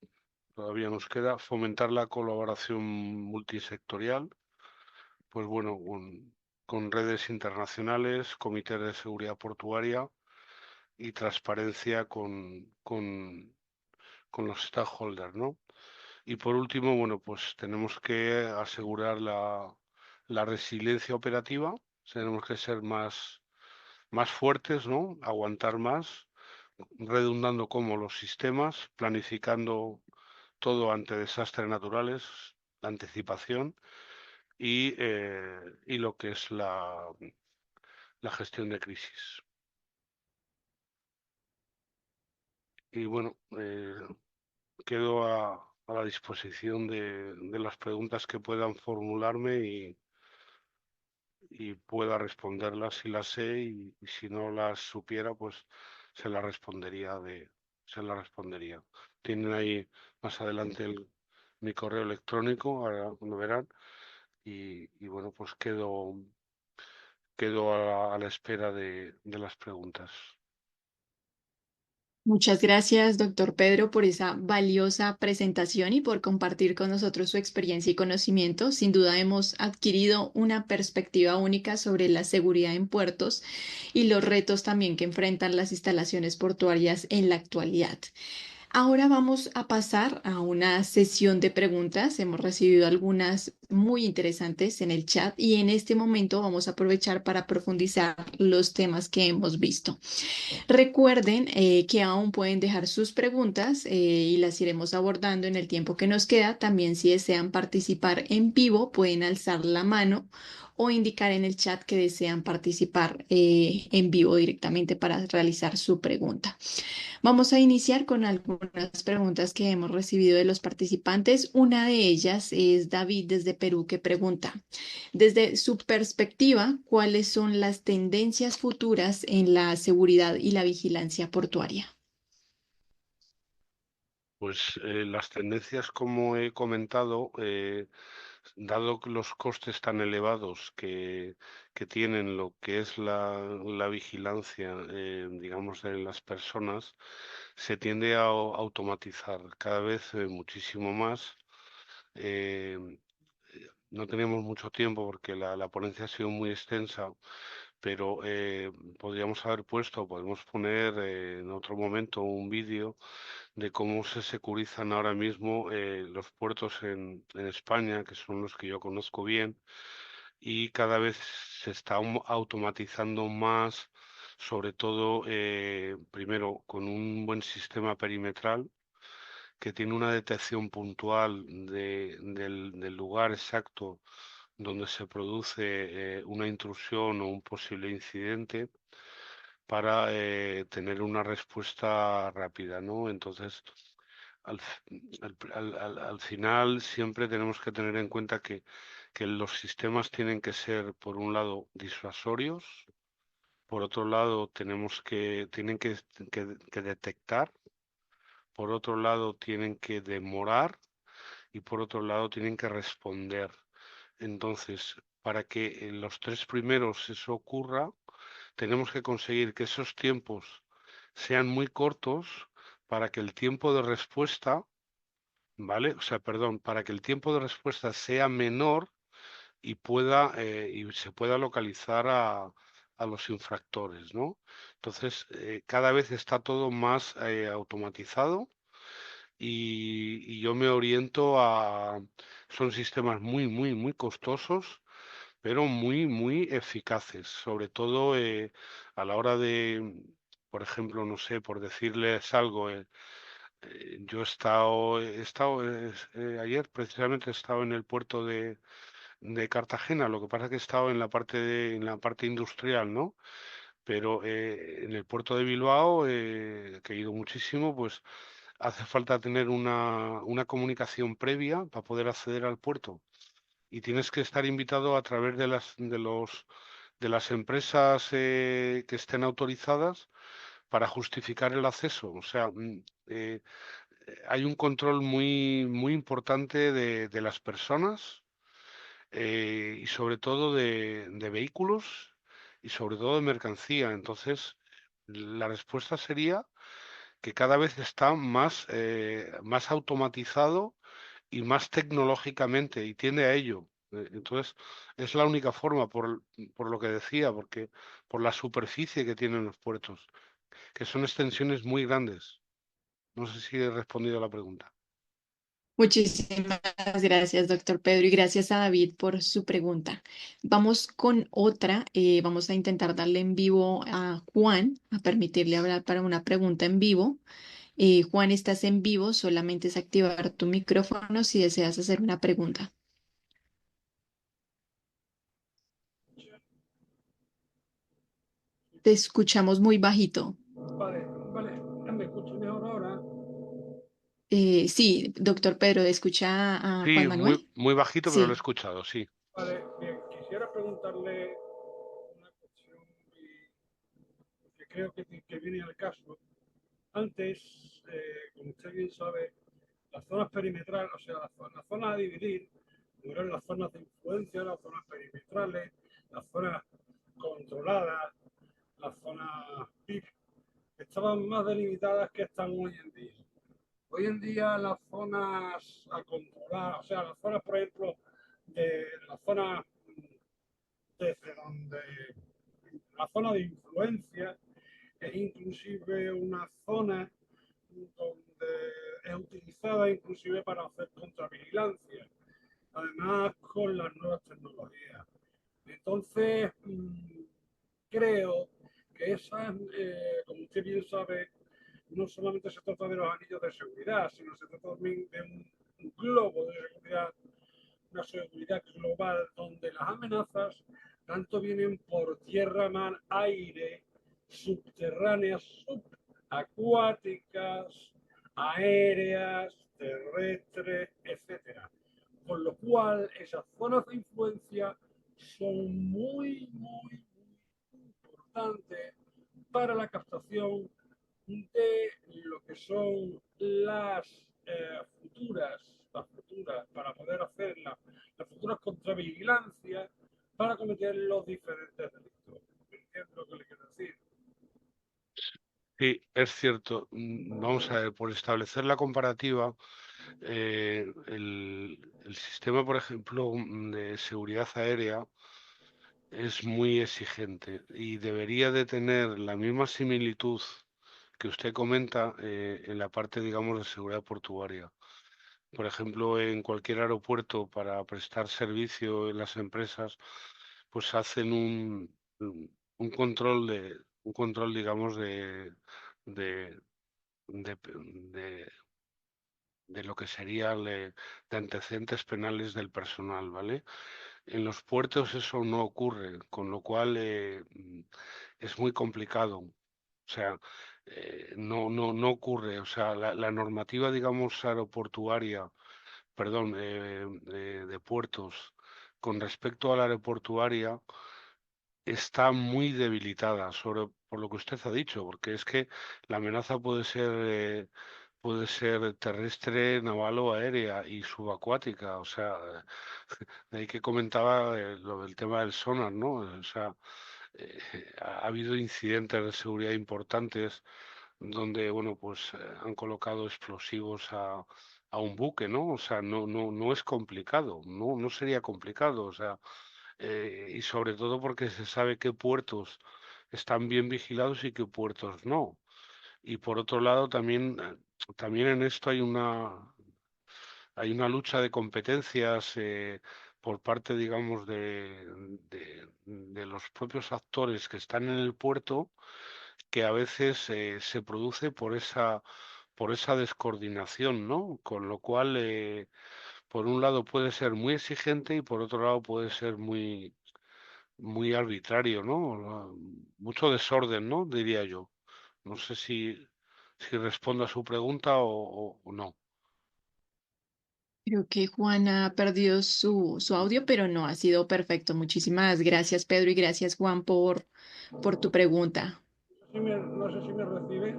todavía nos queda fomentar la colaboración multisectorial, pues bueno, con redes internacionales, comités de seguridad portuaria y transparencia con los stakeholders, ¿no? Y por último, bueno, pues tenemos que asegurar la resiliencia operativa, tenemos que ser más fuertes, ¿no? Aguantar más, redundando como los sistemas, planificando todo ante desastres naturales, la anticipación y lo que es la gestión de crisis. Y bueno, quedo a la disposición de las preguntas que puedan formularme y pueda responderlas si las sé y si no las supiera, pues se las respondería se las respondería. Tienen ahí más adelante mi correo electrónico, ahora lo verán, y bueno, pues quedo a la espera de las preguntas. Muchas gracias, doctor Pedro, por esa valiosa presentación y por compartir con nosotros su experiencia y conocimiento. Sin duda hemos adquirido una perspectiva única sobre la seguridad en puertos y los retos también que enfrentan las instalaciones portuarias en la actualidad. Ahora vamos a pasar a una sesión de preguntas. Hemos recibido algunas muy interesantes en el chat y en este momento vamos a aprovechar para profundizar los temas que hemos visto. Recuerden que aún pueden dejar sus preguntas y las iremos abordando en el tiempo que nos queda. También si desean participar en vivo, pueden alzar la mano o indicar en el chat que desean participar en vivo directamente para realizar su pregunta. Vamos a iniciar con algunas preguntas que hemos recibido de los participantes. Una de ellas es David desde Perú que pregunta, desde su perspectiva, ¿cuáles son las tendencias futuras en la seguridad y la vigilancia portuaria? Pues las tendencias, como he comentado, dado que los costes tan elevados que tienen lo que es la vigilancia, digamos, de las personas, se tiende a automatizar cada vez muchísimo más. Eh, no tenemos mucho tiempo porque la ponencia ha sido muy extensa, pero podríamos haber puesto, podemos poner en otro momento un vídeo de cómo se securizan ahora mismo los puertos en España, que son los que yo conozco bien, y cada vez se está automatizando más, sobre todo, primero, con un buen sistema perimetral que tiene una detección puntual del lugar exacto donde se produce una intrusión o un posible incidente para tener una respuesta rápida, ¿no? Entonces, al, al final siempre tenemos que tener en cuenta que los sistemas tienen que ser, por un lado, disuasorios, por otro lado, tienen que detectar, por otro lado, tienen que demorar y por otro lado, tienen que responder. Entonces, para que en los tres primeros eso ocurra, tenemos que conseguir que esos tiempos sean muy cortos para que el tiempo de respuesta, ¿vale? O sea, perdón, para que el tiempo de respuesta sea menor y y se pueda localizar a los infractores, ¿no? Entonces, cada vez está todo más automatizado y yo me oriento son sistemas muy costosos pero muy eficaces, sobre todo a la hora por ejemplo, no sé, por decirles algo, yo he estado ayer precisamente he estado en el puerto de Cartagena, lo que pasa es que he estado en en la parte industrial, ¿no? Pero en el puerto de Bilbao, que he ido muchísimo, pues hace falta tener una comunicación previa para poder acceder al puerto y tienes que estar invitado a través de las empresas que estén autorizadas para justificar el acceso. O sea, hay un control muy importante de las personas y sobre todo de vehículos y sobre todo de mercancía. Entonces, la respuesta sería que cada vez está más automatizado y más tecnológicamente y tiende a ello. Entonces, es la única forma, por lo que decía, porque por la superficie que tienen los puertos, que son extensiones muy grandes. No sé si he respondido a la pregunta. Muchísimas gracias, doctor Pedro, y gracias a David por su pregunta. Vamos con otra. Vamos a intentar darle en vivo a Juan, a permitirle hablar para una pregunta en vivo. Juan, estás en vivo, solamente es activar tu micrófono si deseas hacer una pregunta. Te escuchamos muy bajito. Vale, vale, ya me escucho mejor ahora. Sí, doctor Pedro, ¿escucha a Juan Sí, Manuel? muy bajito, pero lo he Sí. escuchado, sí. Vale, bien, quisiera preguntarle creo que viene al caso. Antes, como usted bien sabe, las zonas perimetrales, o sea, las zonas a dividir, como eran las zonas de influencia, las zonas perimetrales, las zonas controladas, las zonas PIB, estaban más delimitadas que están hoy en día. Hoy en día las zonas a controlar, o sea, las zonas, por ejemplo, de las zonas desde donde la zona de influencia es inclusive una zona donde es utilizada inclusive para hacer contravigilancia, además con las nuevas tecnologías. Entonces, creo que esas, como usted bien sabe, no solamente se trata de los anillos de seguridad, sino se trata también de un globo de seguridad, una seguridad global donde las amenazas tanto vienen por tierra, mar, aire, subterráneas, subacuáticas, aéreas, terrestres, etcétera. Con lo cual, esas zonas de influencia son muy, muy, muy importantes para la captación de lo que son las futuras, para poder hacer las futuras contravigilancias para cometer los diferentes delitos. ¿Entiendes lo que le quiero decir? Sí, es cierto. Vamos a ver, por establecer la comparativa, el sistema, por ejemplo, de seguridad aérea es muy exigente y debería de tener la misma similitud que usted comenta en la parte, digamos, de seguridad portuaria. Por ejemplo, en cualquier aeropuerto para prestar servicio en las empresas, pues hacen un control un control, digamos, de, de, de- de lo que serían de antecedentes penales del personal, ¿vale? En los puertos eso no ocurre, con lo cual es muy complicado. O sea, no ocurre. O sea, la normativa, digamos, aeroportuaria, perdón, de puertos, con respecto a la aeroportuaria, está muy debilitada por lo que usted ha dicho, porque es que la amenaza puede ser terrestre, naval o aérea y subacuática. O sea, de ahí que comentaba lo del tema del sonar, ¿no? O sea, eh, ha habido incidentes de seguridad importantes donde, bueno, pues han colocado explosivos a un buque, ¿no? O sea, no es complicado, no sería complicado, o sea, y sobre todo porque se sabe qué puertos están bien vigilados y qué puertos no. Y por otro lado, también en esto hay una lucha de competencias por parte, digamos, de los propios actores que están en el puerto, que a veces se produce por esa descoordinación, ¿no? Con lo cual, por un lado puede ser muy exigente y por otro lado puede ser muy arbitrario, ¿no? Mucho desorden, ¿no? Diría yo. No sé si respondo a su pregunta o no. Creo que Juan ha perdido su audio, pero no ha sido perfecto. Muchísimas gracias, Pedro, y gracias, Juan, por tu pregunta. No sé si me recibe.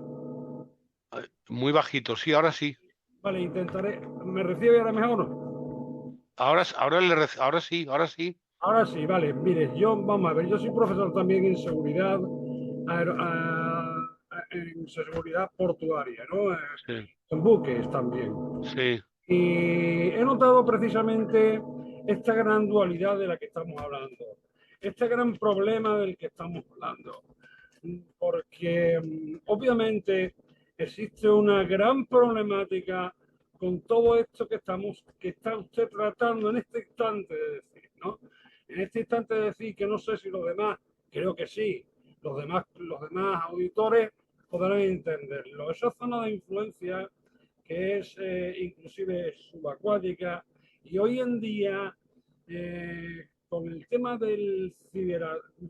Muy bajito, sí, ahora sí. Vale, intentaré. ¿Me recibe ahora mejor? Ahora sí, ahora sí. Ahora sí, vale. Mire, vamos a ver, yo soy profesor también en seguridad, en seguridad portuaria, ¿no? Sí, En buques también. sí, Y he notado precisamente esta gran dualidad de la que estamos hablando, este gran problema del que estamos hablando, porque obviamente existe una gran problemática con todo esto que está usted tratando en este instante de decir, ¿no? En este instante de decir que no sé si los demás, creo que sí, los demás auditores podrán entenderlo. Esa zona de influencia que es inclusive subacuática, y hoy en día, con el tema de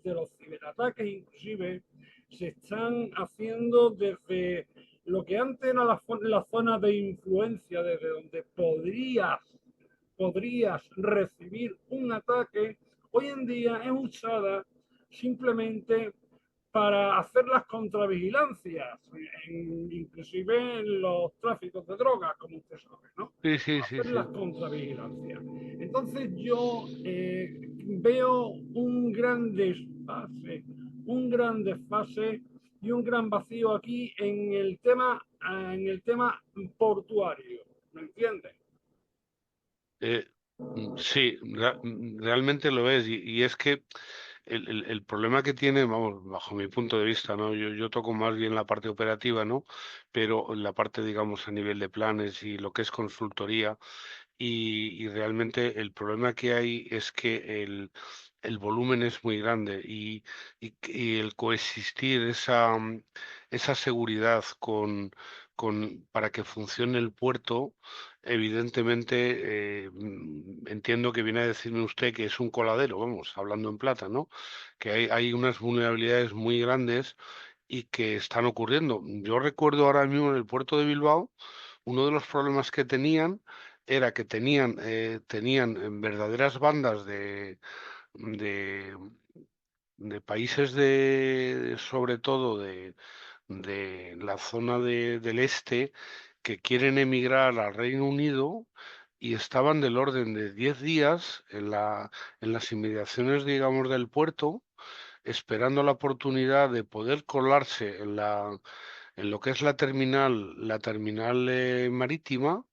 los ciberataques, inclusive, se están haciendo desde lo que antes era la zona de influencia, desde donde podrías recibir un ataque, hoy en día es usada simplemente para hacer las contravigilancias, inclusive en los tráficos de drogas, como usted sabe, ¿no? Sí, sí, sí, Hacer sí. las contravigilancias. Entonces yo veo un gran desfase y un gran vacío aquí en el tema portuario, ¿me entiendes? Eh, sí, realmente lo es. Y es que el problema que tiene, vamos, bajo mi punto de vista, ¿no? Yo toco más bien la parte operativa, ¿no? Pero la parte, digamos, a nivel de planes y lo que es consultoría. Y realmente el problema que hay es que el volumen es muy grande y el coexistir esa seguridad para que funcione el puerto, evidentemente entiendo que viene a decirme usted que es un coladero, vamos, hablando en plata, ¿no? Que hay unas vulnerabilidades muy grandes y que están ocurriendo. Yo recuerdo ahora mismo en el puerto de Bilbao, uno de los problemas que tenían era que tenían verdaderas bandas de, de países sobre todo de la zona del este, que quieren emigrar al Reino Unido y estaban del orden de 10 días en las inmediaciones, digamos, del puerto, esperando la oportunidad de poder colarse en lo que es la terminal marítima,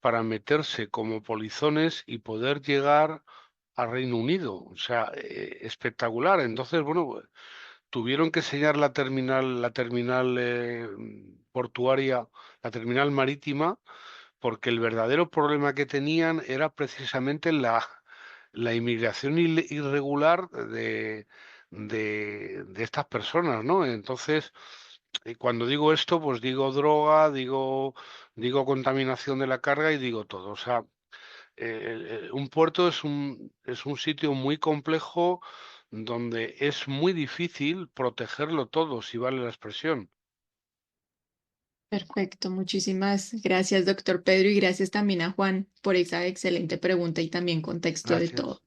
para meterse como polizones y poder llegar a Reino Unido. O sea, espectacular. Entonces, bueno, pues, tuvieron que sellar la terminal portuaria, la terminal marítima, porque el verdadero problema que tenían era precisamente la inmigración irregular de estas personas, ¿no? Entonces, cuando digo esto, pues digo droga, digo contaminación de la carga y digo todo. O sea, un puerto es un sitio muy complejo donde es muy difícil protegerlo todo, si vale la expresión. Perfecto, muchísimas gracias, doctor Pedro, y gracias también a Juan por esa excelente pregunta y también contexto de Gracias. todo.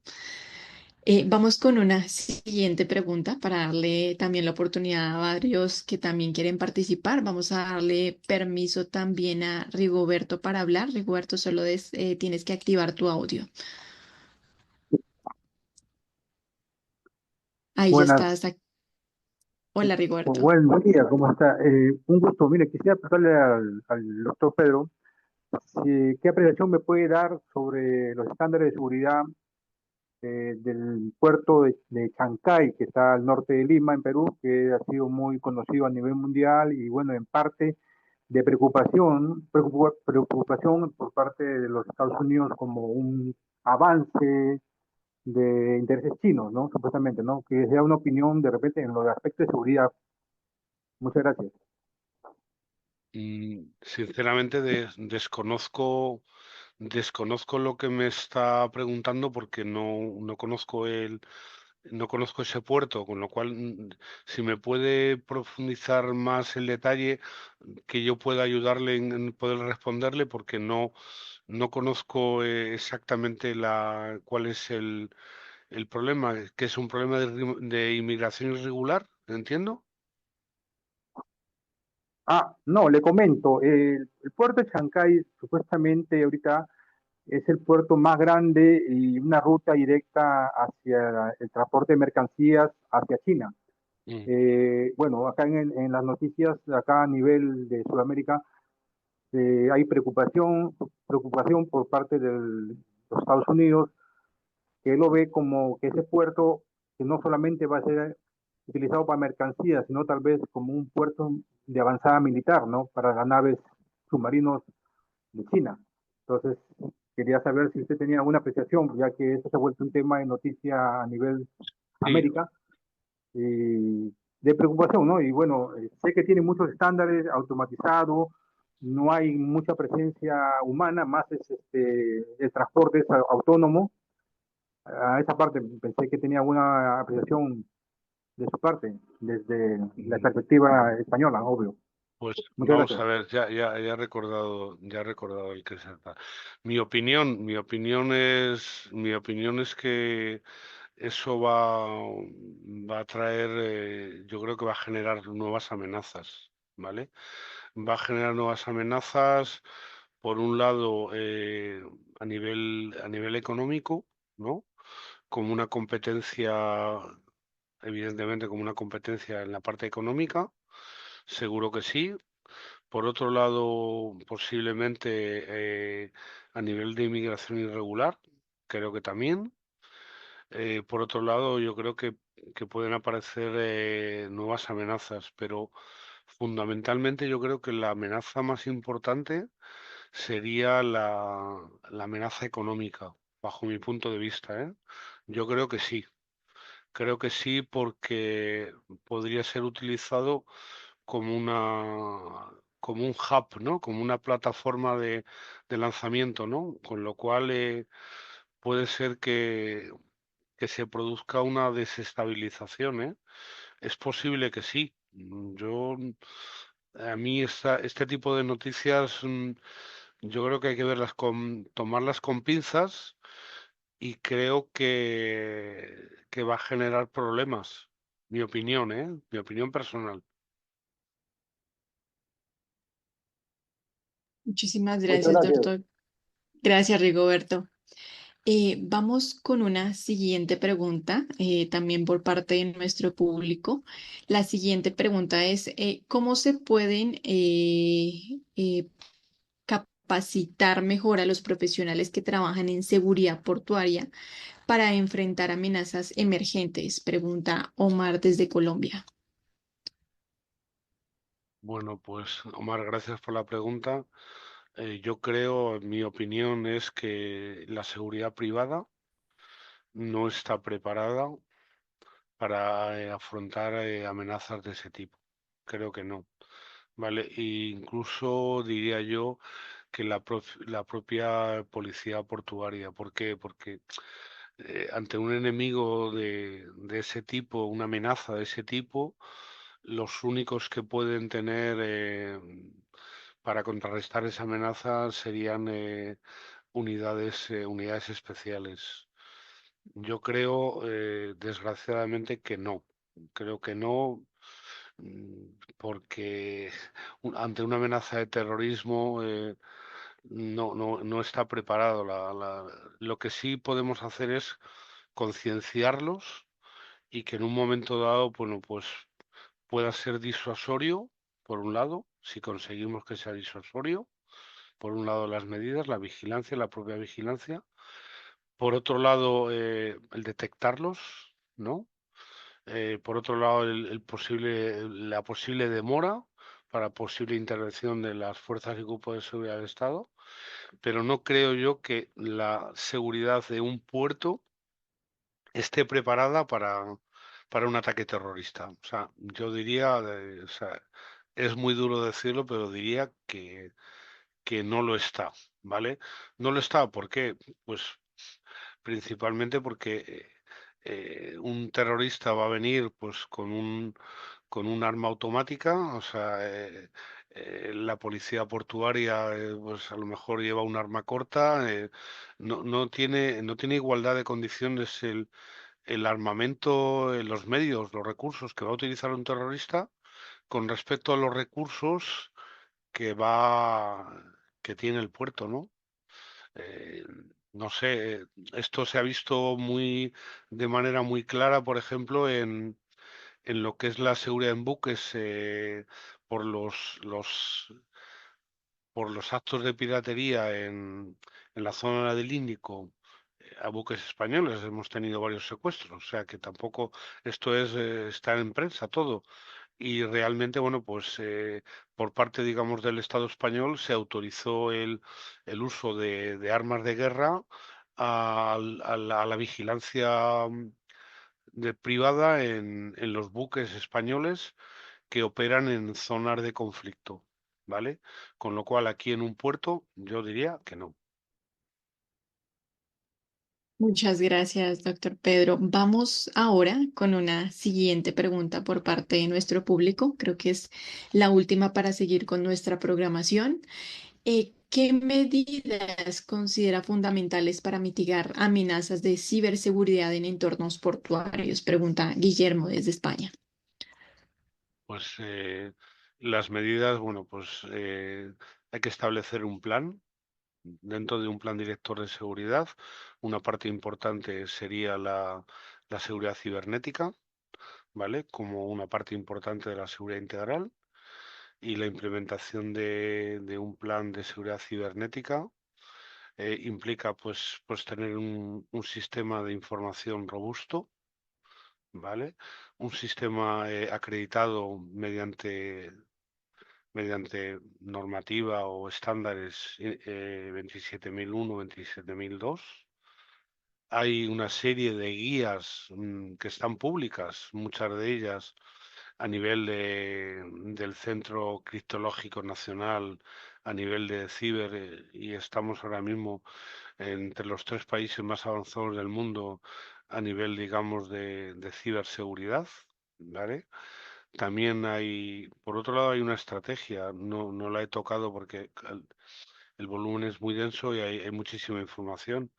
Vamos con una siguiente pregunta para darle también la oportunidad a varios que también quieren participar. Vamos a darle permiso también a Rigoberto para hablar. Rigoberto, solo tienes que activar tu audio. Ahí ya Buenas, estás. Hola, Rigoberto. buen día, ¿cómo está? Un gusto. Mire, quisiera preguntarle al doctor Pedro, ¿qué apreciación me puede dar sobre los estándares de seguridad del puerto de Chancay, que está al norte de Lima, en Perú, que ha sido muy conocido a nivel mundial y, bueno, en parte de preocupación por parte de los Estados Unidos como un avance de intereses chinos, ¿no? Supuestamente, ¿no? Que sea una opinión de repente en los aspectos de seguridad. Muchas gracias. Sinceramente desconozco lo que me está preguntando porque no conozco ese puerto, con lo cual, si me puede profundizar más el detalle, que yo pueda ayudarle en poder responderle, porque no conozco exactamente cuál es el problema, que es un problema de inmigración irregular, ¿entiendo? Ah, no, le comento, el puerto de Chancay supuestamente ahorita es el puerto más grande y una ruta directa hacia el transporte de mercancías hacia China. Mm, Bueno, acá en las noticias, acá a nivel de Sudamérica, hay preocupación por parte de los Estados Unidos, que lo ve como que ese puerto, que no solamente va a ser utilizado para mercancías, sino tal vez como un puerto de avanzada militar, ¿no? Para las naves submarinos de China. Entonces, quería saber si usted tenía alguna apreciación, ya que esto se ha vuelto un tema de noticia a nivel sí, América, de preocupación, ¿no? Y bueno, sé que tiene muchos estándares automatizados, no hay mucha presencia humana, más es el transporte es autónomo. A esa parte pensé que tenía alguna apreciación de su parte, desde la mm, perspectiva española, obvio. pues Muchas vamos gracias. a ver, ya he recordado el que se trata. Mi opinión es que eso va a traer, yo creo que va a generar nuevas amenazas, ¿vale? Va a generar nuevas amenazas, por un lado, a nivel económico, ¿no? Como una competencia, evidentemente, como una competencia en la parte económica, seguro que sí. Por otro lado, posiblemente a nivel de inmigración irregular, creo que también. Por otro lado, yo creo que pueden aparecer nuevas amenazas, pero fundamentalmente yo creo que la amenaza más importante sería la amenaza económica, bajo mi punto de vista, ¿eh? Yo creo que sí porque podría ser utilizado como como un hub, ¿no? Como una plataforma de lanzamiento, ¿no? Con lo cual puede ser que se produzca una desestabilización, ¿eh? Es posible que sí. A mí este tipo de noticias, yo creo que hay que tomarlas con pinzas y creo que va a generar problemas. Mi opinión, ¿eh? Mi opinión personal. Muchísimas Muchas gracias, gracias. doctor. Gracias, Rigoberto. Vamos con una siguiente pregunta, también por parte de nuestro público. La siguiente pregunta es, ¿cómo se pueden capacitar mejor a los profesionales que trabajan en seguridad portuaria para enfrentar amenazas emergentes? Pregunta Omar desde Colombia. Bueno, pues Omar, gracias por la pregunta. Yo creo, en mi opinión, es que la seguridad privada no está preparada para afrontar amenazas de ese tipo. Creo que no, ¿vale? E incluso diría yo que la propia policía portuaria. ¿Por qué? Porque ante un enemigo de ese tipo, una amenaza de ese tipo, los únicos que pueden tener para contrarrestar esa amenaza serían unidades especiales. Yo creo, desgraciadamente, que no. Creo que no, porque ante una amenaza de terrorismo no está preparado. Lo que sí podemos hacer es concienciarlos y que en un momento dado, bueno, pues pueda ser disuasorio, por un lado, si conseguimos que sea disuasorio, por un lado las medidas, la vigilancia, la propia vigilancia, por otro lado el detectarlos, ¿no? Por otro lado la posible demora para posible intervención de las fuerzas y cuerpos de seguridad del Estado, pero no creo yo que la seguridad de un puerto esté preparada para un ataque terrorista. O sea, yo diría, o sea, es muy duro decirlo, pero diría que no lo está, ¿vale? No lo está, ¿por qué? Pues principalmente porque un terrorista va a venir pues con un arma automática, o sea, la policía portuaria pues a lo mejor lleva un arma corta, no tiene igualdad de condiciones el armamento, los medios, los recursos que va a utilizar un terrorista con respecto a los recursos que tiene el puerto, ¿no? Eh, no sé, esto se ha visto de manera muy clara, por ejemplo, en lo que es la seguridad en buques por por los actos de piratería en la zona del Índico a buques españoles. Hemos tenido varios secuestros, o sea que tampoco esto está en prensa todo. Y realmente, bueno, pues por parte, digamos, del Estado español se autorizó el uso de armas de guerra a la vigilancia privada en los buques españoles que operan en zonas de conflicto, ¿vale? Con lo cual aquí en un puerto yo diría que no. Muchas gracias, doctor Pedro. Vamos ahora con una siguiente pregunta por parte de nuestro público. Creo que es la última para seguir con nuestra programación. ¿Qué medidas considera fundamentales para mitigar amenazas de ciberseguridad en entornos portuarios? Pregunta Guillermo desde España. Pues las medidas, bueno, pues hay que establecer un plan. Dentro de un plan director de seguridad, una parte importante sería la seguridad cibernética, ¿vale? Como una parte importante de la seguridad integral y la implementación de un plan de seguridad cibernética implica pues tener un sistema de información robusto, ¿vale? Un sistema acreditado mediante normativa o estándares 27001, 27002. Hay una serie de guías que están públicas, muchas de ellas a nivel del Centro Criptológico Nacional, a nivel de ciber, y estamos ahora mismo entre los 3 países más avanzados del mundo a nivel, digamos, de ciberseguridad, ¿vale? También hay, por otro lado, hay una estrategia, no la he tocado porque el volumen es muy denso y hay muchísima información,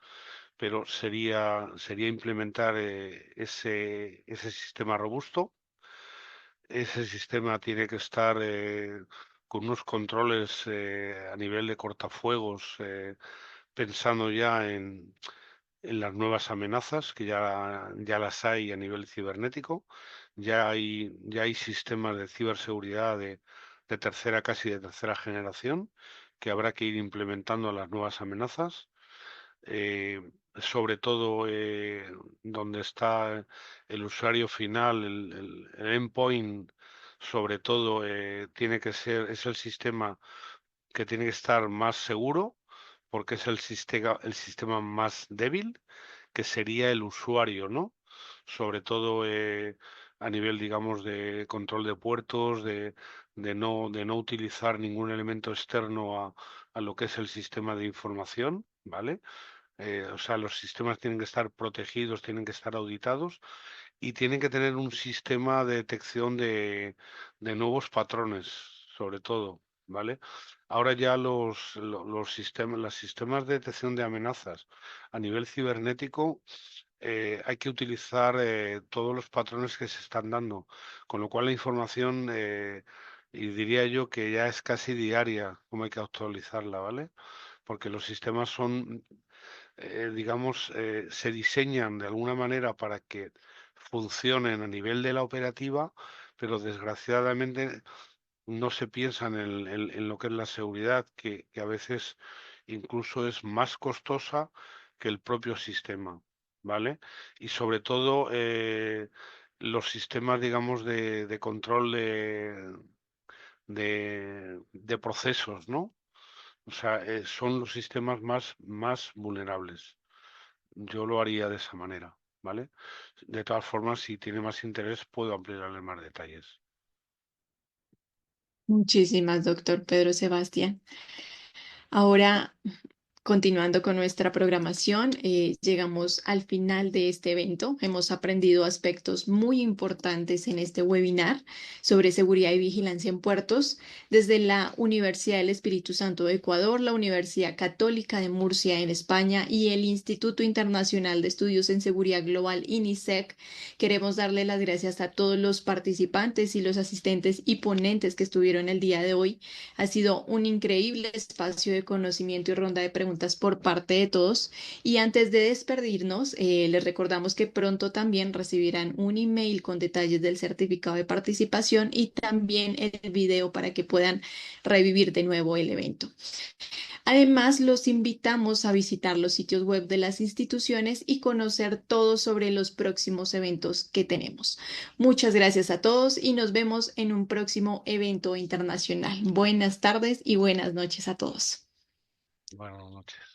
pero sería implementar ese sistema robusto. Ese sistema tiene que estar con unos controles a nivel de cortafuegos, pensando ya en las nuevas amenazas, que ya las hay a nivel cibernético. Ya hay sistemas de ciberseguridad de tercera, casi de tercera generación, que habrá que ir implementando a las nuevas amenazas. Sobre todo donde está el usuario final, el endpoint, sobre todo es el sistema que tiene que estar más seguro, porque es el sistema más débil, que sería el usuario, ¿no? Sobre todo a nivel, digamos, de control de puertos, de no utilizar ningún elemento externo a lo que es el sistema de información, ¿vale? O sea, los sistemas tienen que estar protegidos, tienen que estar auditados y tienen que tener un sistema de detección de nuevos patrones, sobre todo, ¿vale? Ahora ya los sistemas de detección de amenazas a nivel cibernético hay que utilizar todos los patrones que se están dando, con lo cual la información, y diría yo que ya es casi diaria, como hay que actualizarla, ¿vale? Porque los sistemas son digamos, se diseñan de alguna manera para que funcionen a nivel de la operativa, pero desgraciadamente no se piensa en lo que es la seguridad, que a veces incluso es más costosa que el propio sistema, ¿vale? Y sobre todo los sistemas, digamos, de control de procesos, ¿no? O sea, son los sistemas más vulnerables. Yo lo haría de esa manera, ¿vale? De todas formas, si tiene más interés, puedo ampliarle más detalles. Muchísimas, doctor Pedro Sebastián. Ahora, continuando con nuestra programación, llegamos al final de este evento. Hemos aprendido aspectos muy importantes en este webinar sobre seguridad y vigilancia en puertos desde la Universidad del Espíritu Santo de Ecuador, la Universidad Católica de Murcia en España y el Instituto Internacional de Estudios en Seguridad Global, INISEC. Queremos darle las gracias a todos los participantes y los asistentes y ponentes que estuvieron el día de hoy. Ha sido un increíble espacio de conocimiento y ronda de preguntas por parte de todos. Y antes de despedirnos, les recordamos que pronto también recibirán un email con detalles del certificado de participación y también el video para que puedan revivir de nuevo el evento. Además, los invitamos a visitar los sitios web de las instituciones y conocer todo sobre los próximos eventos que tenemos. Muchas gracias a todos y nos vemos en un próximo evento internacional. Buenas tardes y buenas noches a todos. Buenas noches.